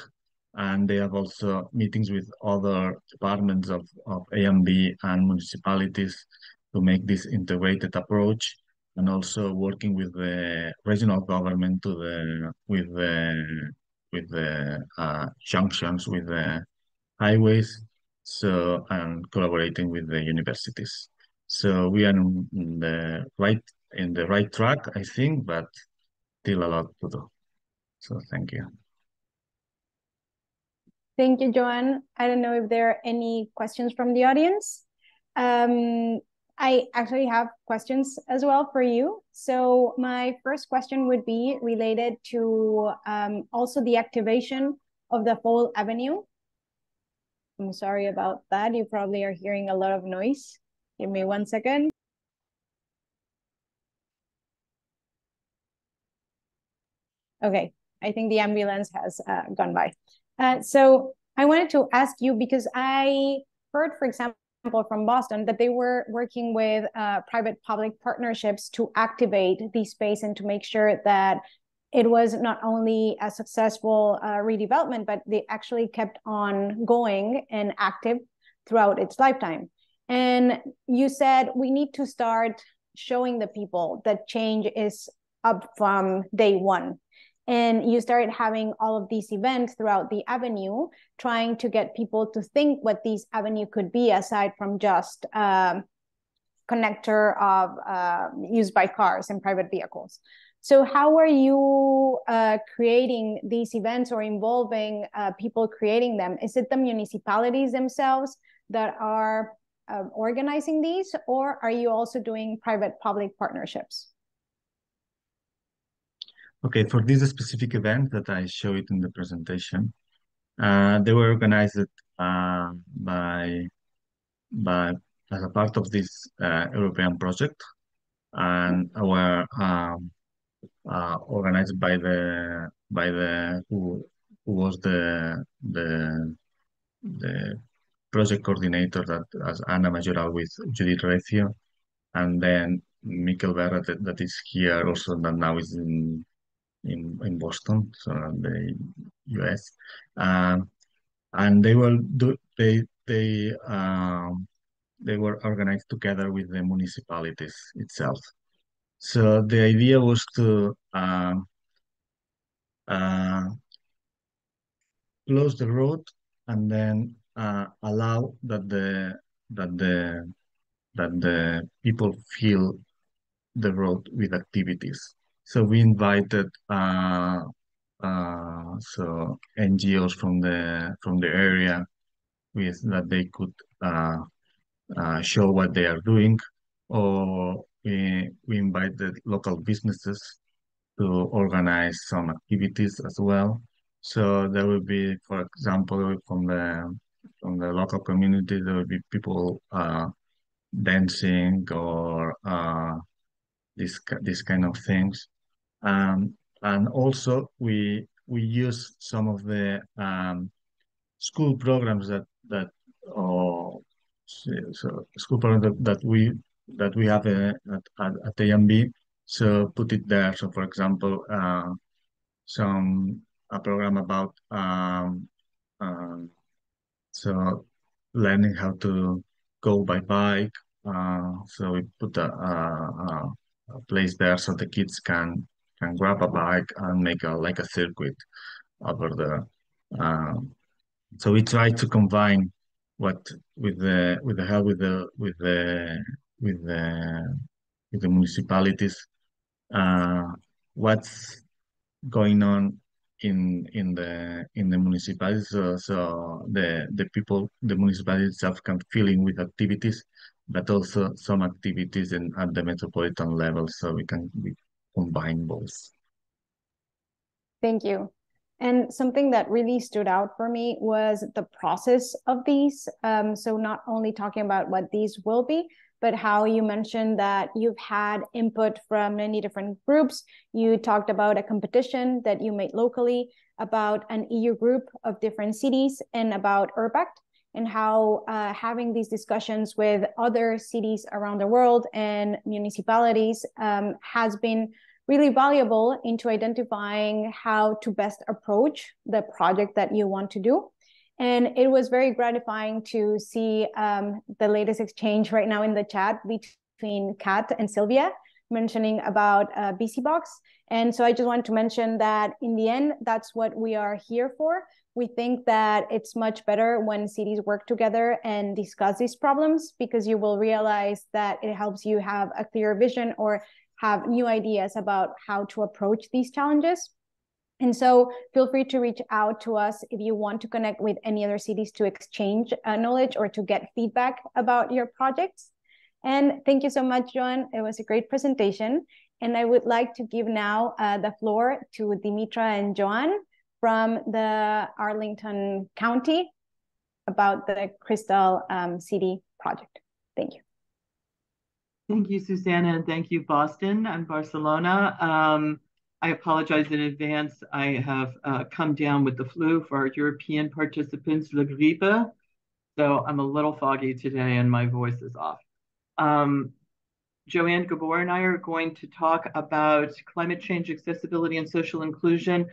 and they have also meetings with other departments of AMB and municipalities to make this integrated approach, and also working with the regional government with the junctions with the highways, so, and collaborating with the universities. So we are in the right track, I think, but still a lot to do. So thank you. Thank you, Joan. I don't know if there are any questions from the audience. I actually have questions as well for you. So my first question would be related to also the activation of the whole avenue. I'm sorry about that. You probably are hearing a lot of noise. Give me 1 second. Okay, I think the ambulance has gone by. So I wanted to ask you, because I heard, for example, from Boston, that they were working with private-public partnerships to activate the space and to make sure that it was not only a successful redevelopment, but they actually kept on going and active throughout its lifetime. And you said we need to start showing the people that change is up from day one. And you started having all of these events throughout the avenue, trying to get people to think what this avenue could be, aside from just connector of used by cars and private vehicles. So how are you creating these events or involving people creating them? Is it the municipalities themselves that are organizing these, or are you also doing private-public partnerships? Okay, for this specific event that I showed in the presentation, they were organized by as a part of this European project, and were organized by the who was the project coordinator, that as Ana Majoral with Judith Recio, and then Mikel Berra that is here also, that now is in Boston, so the US, and they will do they were organized together with the municipalities itself. So the idea was to close the road and then allow that the people fill the road with activities. So we invited so NGOs from the area, with that they could show what they are doing, or we invited local businesses to organize some activities as well. So there will be, for example, from the local community, there will be people dancing or this kind of things. And also we use some of the school programs that so school program that we have at AMB. So put it there. So for example, a program about so learning how to go by bike. So we put a place there so the kids can grab a bike and make like a circuit over the. So we try to combine what with the help with the municipalities, what's going on in the municipalities, so the people, the municipality itself can fill in with activities, but also some activities at the metropolitan level, so we combine both. Thank you. And something that really stood out for me was the process of these. So not only talking about what these will be, but how you mentioned that you've had input from many different groups. You talked about a competition that you made locally, about an EU group of different cities, and about URBACT, and how having these discussions with other cities around the world and municipalities has been really valuable into identifying how to best approach the project that you want to do. And it was very gratifying to see the latest exchange right now in the chat between Kat and Sylvia, mentioning about BCBox. And so I just want to mention that in the end, that's what we are here for. We think that it's much better when cities work together and discuss these problems, because you will realize that it helps you have a clear vision or have new ideas about how to approach these challenges. And so feel free to reach out to us if you want to connect with any other cities to exchange knowledge or to get feedback about your projects. And thank you so much, Joan. It was a great presentation. And I would like to give now the floor to Dimitra and Joan from the Arlington County about the Crystal City project. Thank you. Thank you, Susanna, and thank you, Boston and Barcelona. I apologize in advance. I have come down with the flu for our European participants, la grippe. So I'm a little foggy today and my voice is off. Joanne Gabor and I are going to talk about climate change, accessibility, and social inclusion,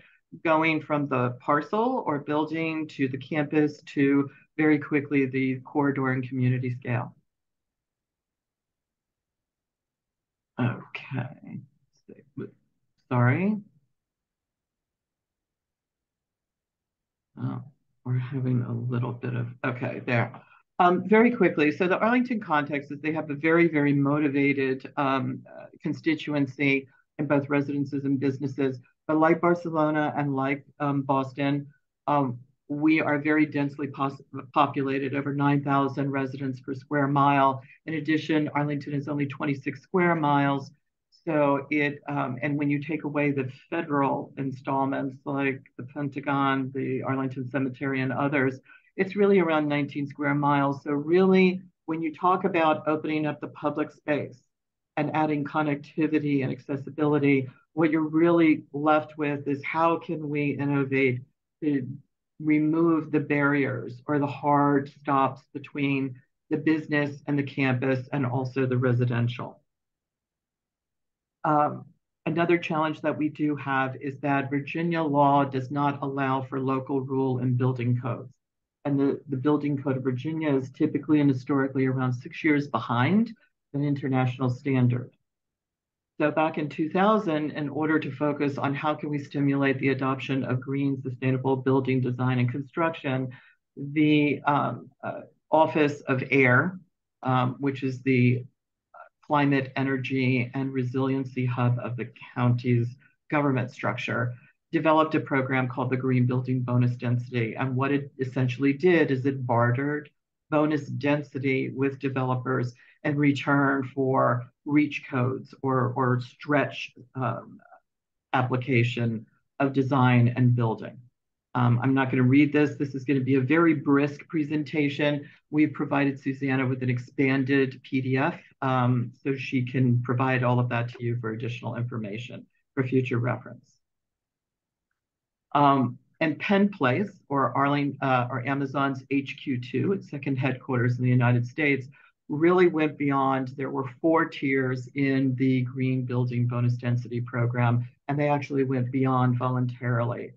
going from the parcel or building to the campus to very quickly the corridor and community scale. Okay, sorry. Oh, we're having a little bit of, okay, there. Very quickly, so the Arlington context is they have a very, very motivated constituency in both residences and businesses. But like Barcelona and like Boston, we are very densely populated, over 9,000 residents per square mile. In addition, Arlington is only 26 square miles. So it, and when you take away the federal installments like the Pentagon, the Arlington Cemetery, and others, it's really around 19 square miles. So really, when you talk about opening up the public space and adding connectivity and accessibility, what you're really left with is how can we innovate to remove the barriers or the hard stops between the business and the campus and also the residential. Another challenge that we do have is that Virginia law does not allow for local rule in building codes. And the building code of Virginia is typically and historically around 6 years behind an international standard. So back in 2000, in order to focus on how can we stimulate the adoption of green, sustainable building design and construction, the Office of Air, which is the climate, energy, and resiliency hub of the county's government structure, developed a program called the Green Building Bonus Density. And what it essentially did is it bartered bonus density with developers in return for reach codes or stretch application of design and building. I'm not going to read this. This is going to be a very brisk presentation. We've provided Susanna with an expanded PDF so she can provide all of that to you for additional information for future reference. And Penn Place, or Amazon's HQ2, its second headquarters in the United States, really went beyond. There were 4 tiers in the Green Building Bonus Density program, and they actually went beyond voluntarily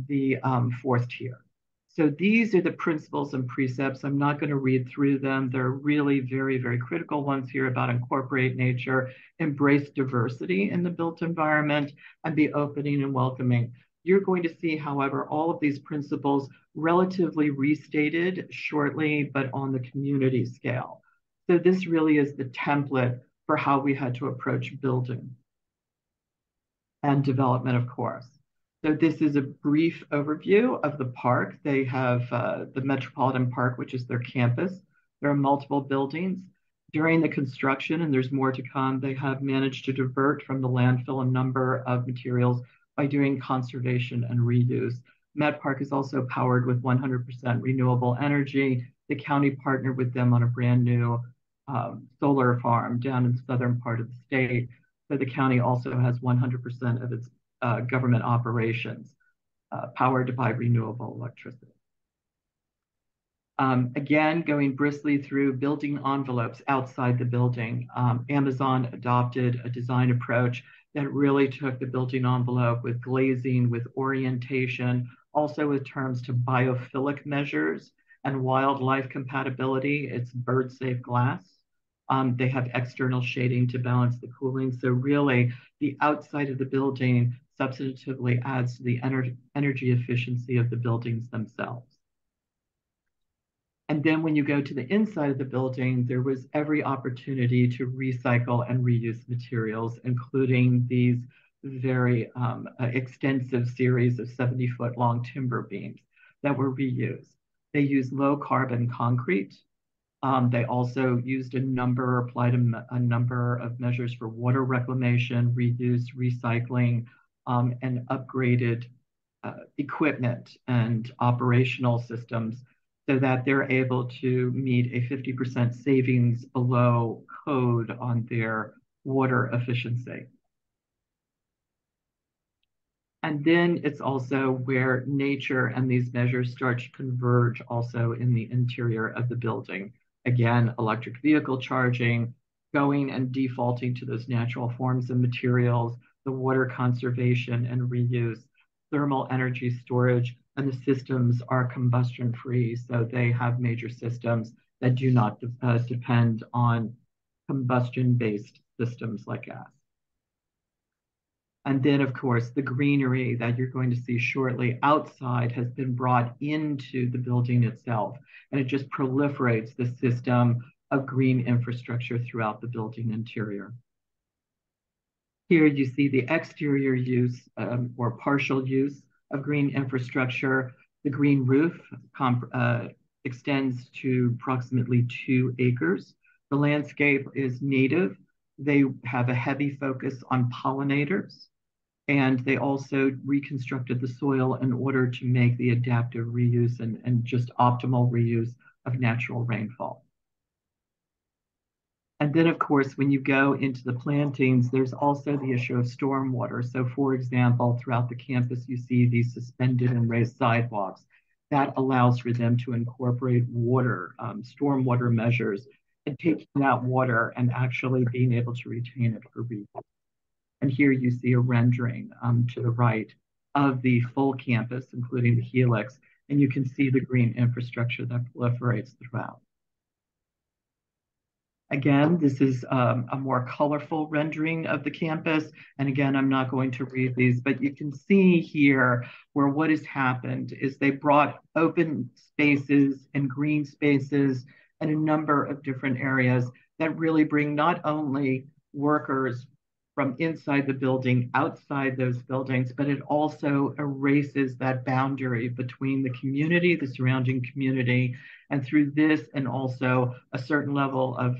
the 4th tier. So these are the principles and precepts. I'm not going to read through them. They're really very, very critical ones here about incorporate nature, embrace diversity in the built environment, and be opening and welcoming. You're going to see, however, all of these principles relatively restated shortly, but on the community scale. So this really is the template for how we had to approach building and development, of course. So this is a brief overview of the park. They have the Metropolitan Park, which is their campus. There are multiple buildings. During the construction, and there's more to come, they have managed to divert from the landfill a number of materials by doing conservation and reuse. Met Park is also powered with 100% renewable energy. The county partnered with them on a brand new solar farm down in the southern part of the state. So the county also has 100% of its government operations powered by renewable electricity. Again, going briskly through building envelopes outside the building, Amazon adopted a design approach that really took the building envelope with glazing, with orientation, also with terms to biophilic measures and wildlife compatibility. It's bird-safe glass. They have external shading to balance the cooling. So really, the outside of the building substantively adds to the energy efficiency of the buildings themselves. And then when you go to the inside of the building, there was every opportunity to recycle and reuse materials, including these very extensive series of 70-foot long timber beams that were reused. They used low carbon concrete. They also used applied a number of measures for water reclamation, reuse, recycling, and upgraded equipment and operational systems so that they're able to meet a 50% savings below code on their water efficiency. And then it's also where nature and these measures start to converge also in the interior of the building. Again, electric vehicle charging, going and defaulting to those natural forms of materials, the water conservation and reuse, thermal energy storage, and the systems are combustion free. So they have major systems that do not depend on combustion-based systems like gas. And then, of course, the greenery that you're going to see shortly outside has been brought into the building itself. And it just proliferates the system of green infrastructure throughout the building interior. Here you see the exterior use or partial use of green infrastructure. The green roof extends to approximately 2 acres. The landscape is native. They have a heavy focus on pollinators, and they also reconstructed the soil in order to make the adaptive reuse and just optimal reuse of natural rainfall. And then, of course, when you go into the plantings, there's also the issue of stormwater. So, for example, throughout the campus, you see these suspended and raised sidewalks. That allows for them to incorporate water, stormwater measures, and taking that water and actually being able to retain it for reuse. And here you see a rendering to the right of the full campus, including the helix, and you can see the green infrastructure that proliferates throughout. Again, this is a more colorful rendering of the campus. And again, I'm not going to read these, but you can see here where what has happened is they brought open spaces and green spaces and a number of different areas that really bring not only workers from inside the building, outside those buildings, but it also erases that boundary between the community, the surrounding community, and through this and also a certain level of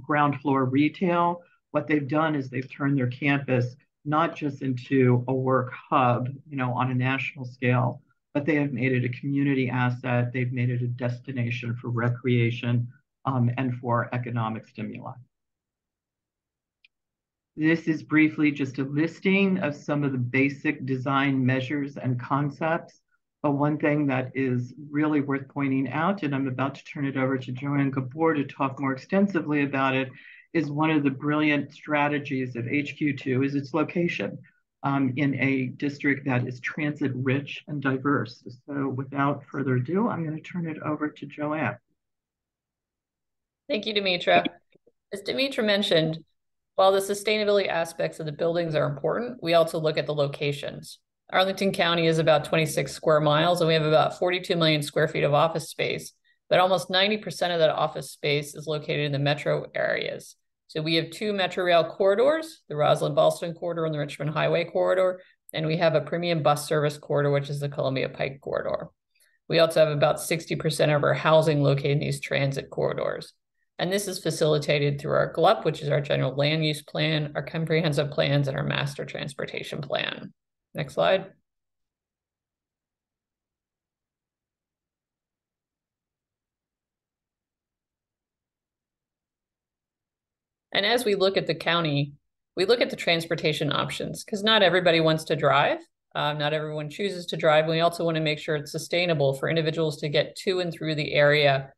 ground floor retail, what they've done is they've turned their campus not just into a work hub, on a national scale, but they have made it a community asset. They've made it a destination for recreation and for economic stimuli. This is briefly just a listing of some of the basic design measures and concepts. But one thing that is really worth pointing out, and I'm about to turn it over to Joanne Gabor to talk more extensively about it, is one of the brilliant strategies of HQ2 is its location in a district that is transit rich and diverse. So without further ado, I'm going to turn it over to Joanne. Thank you, Dimitra. As Dimitra mentioned, while the sustainability aspects of the buildings are important, we also look at the locations. Arlington County is about 26 square miles, and we have about 42 million square feet of office space, but almost 90% of that office space is located in the metro areas. So we have 2 metro rail corridors, the Roslyn-Ballston corridor and the Richmond Highway corridor, and we have a premium bus service corridor, which is the Columbia Pike corridor. We also have about 60% of our housing located in these transit corridors. And this is facilitated through our GLUP, which is our general land use plan, our comprehensive plans, and our master transportation plan. Next slide. And as we look at the county, we look at the transportation options because not everybody wants to drive. Not everyone chooses to drive. We also want to make sure it's sustainable for individuals to get to and through the area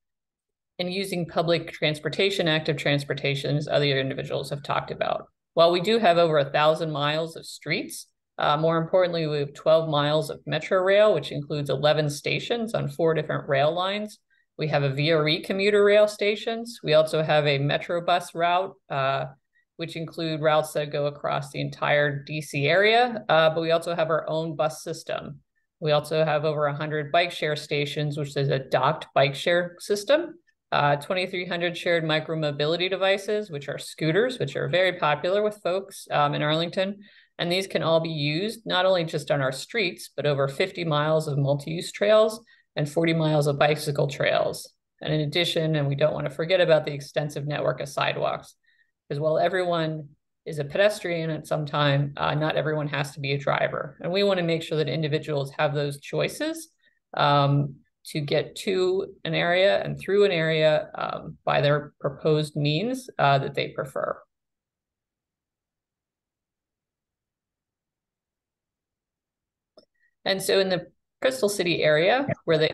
and using public transportation, active transportation, as other individuals have talked about. While we do have over 1,000 miles of streets, more importantly, we have 12 miles of metro rail, which includes 11 stations on 4 different rail lines. We have a VRE commuter rail stations. We also have a metro bus route, which include routes that go across the entire DC area, but we also have our own bus system. We also have over 100 bike share stations, which is a docked bike share system. 2,300 shared micromobility devices, which are scooters, which are very popular with folks in Arlington. And these can all be used not only just on our streets, but over 50 miles of multi-use trails and 40 miles of bicycle trails. And in addition, and we don't want to forget about the extensive network of sidewalks, because while everyone is a pedestrian at some time. Not everyone has to be a driver. And we want to make sure that individuals have those choices to get to an area and through an area by their proposed means that they prefer. And so in the Crystal City area, where the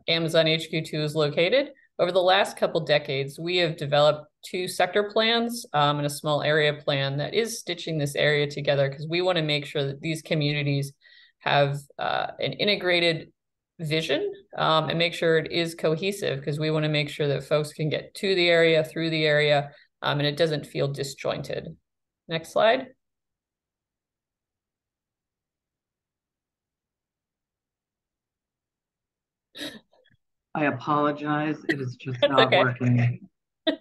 Amazon HQ2 is located, over the last couple decades, we have developed 2 sector plans and a small area plan that is stitching this area together, because we want to make sure that these communities have an integrated vision and make sure it is cohesive, because we want to make sure that folks can get to the area, through the area, and it doesn't feel disjointed. Next slide. I apologize. It is just not working. There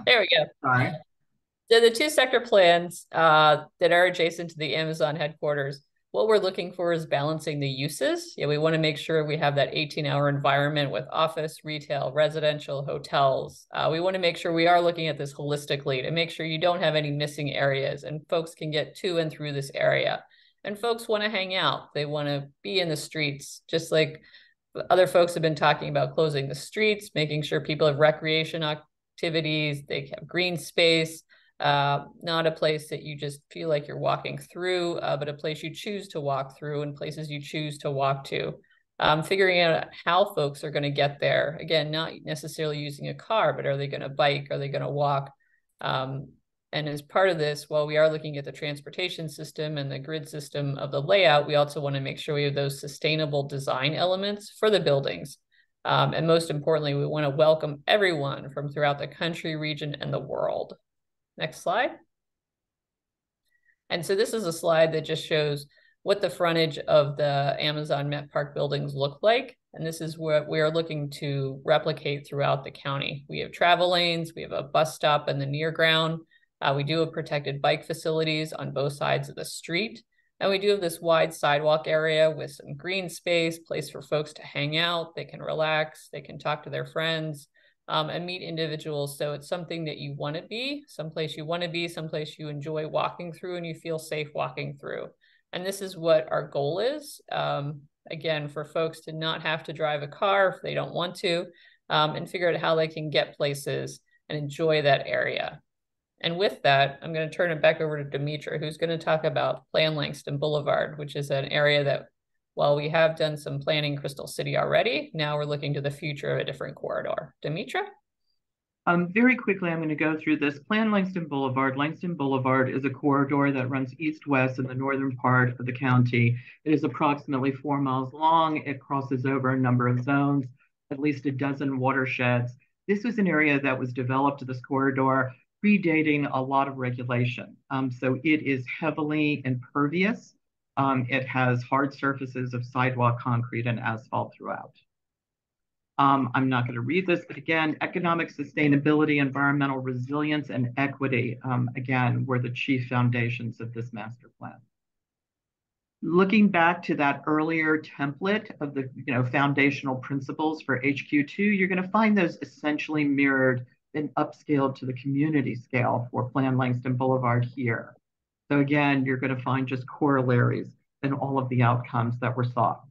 we go. Sorry. So the 2 sector plans that are adjacent to the Amazon headquarters, what we're looking for is balancing the uses. We want to make sure we have that 18-hour environment with office, retail, residential, hotels. We want to make sure we are looking at this holistically to make sure you don't have any missing areas and folks can get to and through this area. And folks want to hang out. They want to be in the streets, just like other folks have been talking about closing the streets, making sure people have recreation activities, they have green space, not a place that you just feel like you're walking through, but a place you choose to walk through and places you choose to walk to. Figuring out how folks are going to get there. Again, not necessarily using a car, but are they going to bike? Are they going to walk? And as part of this, while we are looking at the transportation system and the grid system of the layout, we also want to make sure we have those sustainable design elements for the buildings. And most importantly, we want to welcome everyone from throughout the country, region, and the world. Next slide. And so this is a slide that just shows what the frontage of the Amazon Met Park buildings look like. And this is what we are looking to replicate throughout the county. We have travel lanes, we have a bus stop in the near ground. We do have protected bike facilities on both sides of the street. And we do have this wide sidewalk area with some green space, place for folks to hang out. They can relax, they can talk to their friends and meet individuals. So it's something that you want to be, someplace you want to be, someplace you enjoy walking through and you feel safe walking through. And this is what our goal is. Again, for folks to not have to drive a car if they don't want to, and figure out how they can get places and enjoy that area. And with that, I'm going to turn it back over to Demetra, who's going to talk about Plan Langston Boulevard, which is an area that, while we have done some planning in Crystal City already, now we're looking to the future of a different corridor. Demetra? Very quickly, I'm going to go through this. Plan Langston Boulevard. Langston Boulevard is a corridor that runs east-west in the northern part of the county. It is approximately 4 miles long. It crosses over a number of zones, at least a dozen watersheds. This was an area that was developed, this corridor, predating a lot of regulation. So it is heavily impervious. It has hard surfaces of sidewalk, concrete, and asphalt throughout. I'm not going to read this, but again, economic sustainability, environmental resilience, and equity, again, were the chief foundations of this master plan. Looking back to that earlier template of the foundational principles for HQ2, you're going to find those essentially mirrored and upscaled to the community scale for Plan Langston Boulevard here. So again, you're going to find just corollaries in all of the outcomes that were sought.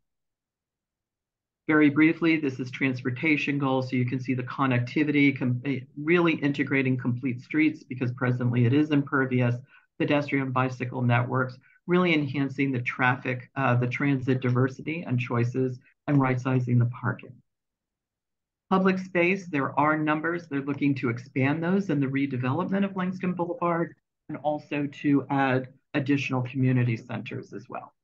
Very briefly, this is transportation goals. So you can see the connectivity, really integrating complete streets because presently it is impervious, pedestrian bicycle networks, really enhancing the traffic, the transit diversity and choices, and right-sizing the parking. Public space, there are numbers. They're looking to expand those in the redevelopment of Langston Boulevard and also to add additional community centers as well.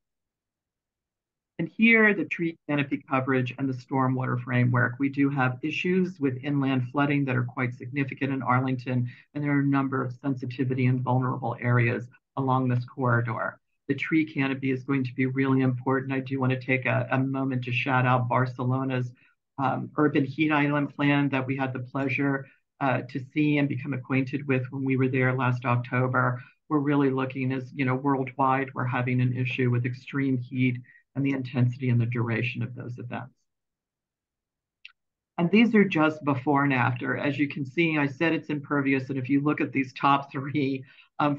And here, the tree canopy coverage and the stormwater framework. We do have issues with inland flooding that are quite significant in Arlington, and there are a number of sensitivity and vulnerable areas along this corridor. The tree canopy is going to be really important. I do want to take a moment to shout out Barcelona's urban heat island plan that we had the pleasure to see and become acquainted with when we were there last October. We're really looking as, worldwide, we're having an issue with extreme heat and the intensity and the duration of those events. And these are just before and after. As you can see, I said it's impervious. And if you look at these top three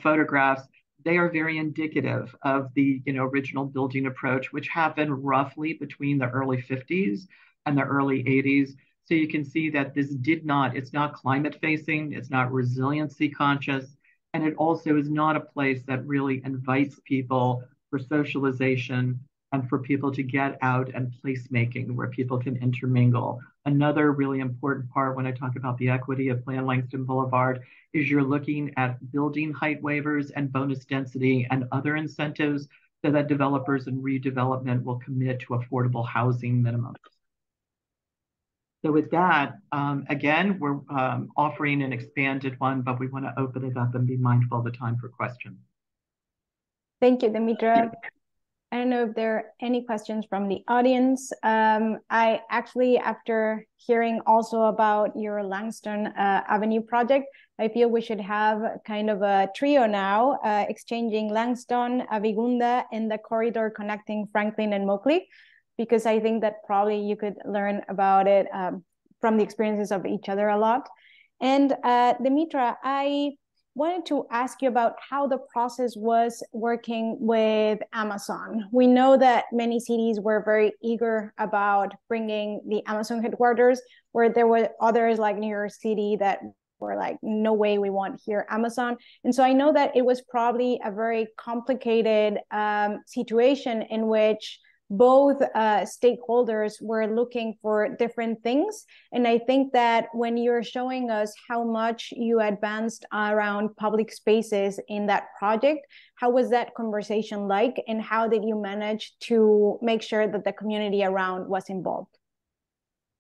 photographs, they are very indicative of the original building approach, which happened roughly between the early 50s and the early 80s. So you can see that it's not climate facing, it's not resiliency conscious, and it also is not a place that really invites people for socialization and for people to get out and placemaking where people can intermingle. Another really important part when I talk about the equity of Plan Langston Boulevard is you're looking at building height waivers and bonus density and other incentives so that developers and redevelopment will commit to affordable housing minimums. So with that, again, we're offering an expanded one, but we want to open it up and be mindful of the time for questions. Thank you, Dimitra. I don't know if there are any questions from the audience. I actually, after hearing also about your Langston Avenue project, I feel we should have kind of a trio now, exchanging Langston, Avinguda, and the corridor connecting Franklin and Moakley, because I think that probably you could learn about it from the experiences of each other a lot. And Dimitra, I wanted to ask you about how the process was working with Amazon. We know that many cities were very eager about bringing the Amazon headquarters, where there were others like New York City that were like, no way, we want here Amazon. And so I know that it was probably a very complicated situation in which both stakeholders were looking for different things. And I think that when you're showing us how much you advanced around public spaces in that project, how was that conversation like? And how did you manage to make sure that the community around was involved?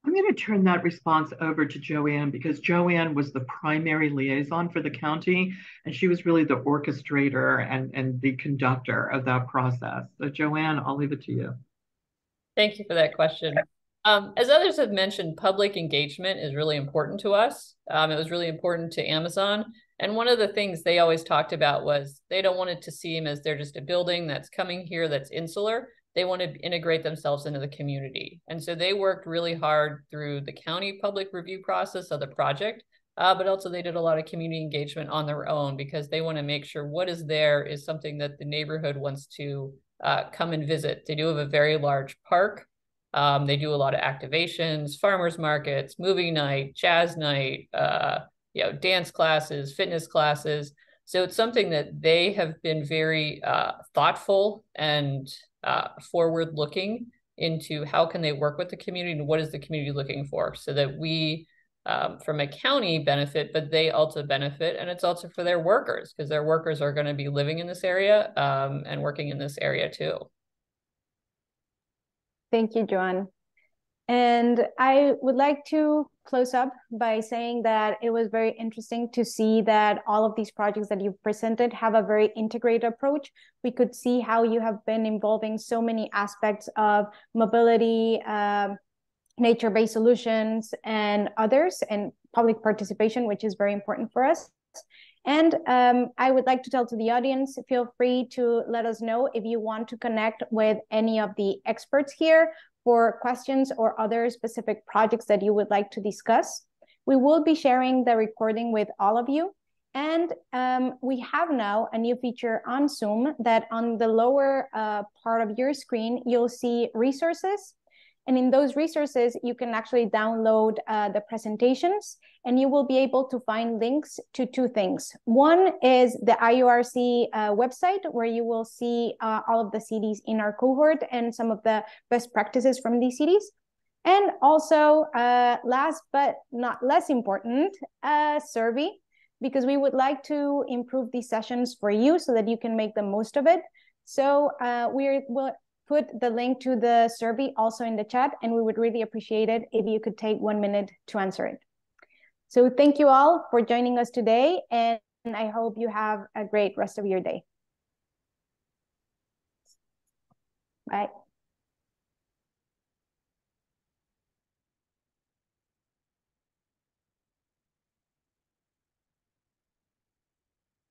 I'm going to turn that response over to Joanne because Joanne was the primary liaison for the county, and she was really the orchestrator and the conductor of that process. So Joanne, I'll leave it to you. Thank you for that question. As others have mentioned, public engagement is really important to us. It was really important to Amazon. And one of the things they always talked about was they don't want it to seem as they're just a building that's coming here that's insular. They want to integrate themselves into the community. And so they worked really hard through the county public review process of the project, but also they did a lot of community engagement on their own because they want to make sure what is there is something that the neighborhood wants to come and visit. They do have a very large park. They do a lot of activations, farmers markets, movie night, jazz night, dance classes, fitness classes. So it's something that they have been very thoughtful and forward-looking into how can they work with the community and what is the community looking for so that we, from a county benefit, but they also benefit. And it's also for their workers because their workers are going to be living in this area and working in this area too. Thank you, Joanne. And I would like to close up by saying that it was very interesting to see that all of these projects that you've presented have a very integrated approach. We could see how you have been involving so many aspects of mobility, nature-based solutions, and others, and public participation, which is very important for us. And I would like to tell to the audience, feel free to let us know if you want to connect with any of the experts here for questions or other specific projects that you would like to discuss. We will be sharing the recording with all of you. And we have now a new feature on Zoom that on the lower part of your screen, you'll see resources. And in those resources, you can actually download the presentations and you will be able to find links to two things. One is the IURC website where you will see all of the cities in our cohort and some of the best practices from these cities. And also, last but not less important, a survey, because we would like to improve these sessions for you so that you can make the most of it. So we'll put the link to the survey also in the chat, and we would really appreciate it if you could take 1 minute to answer it. So thank you all for joining us today, and I hope you have a great rest of your day. Bye.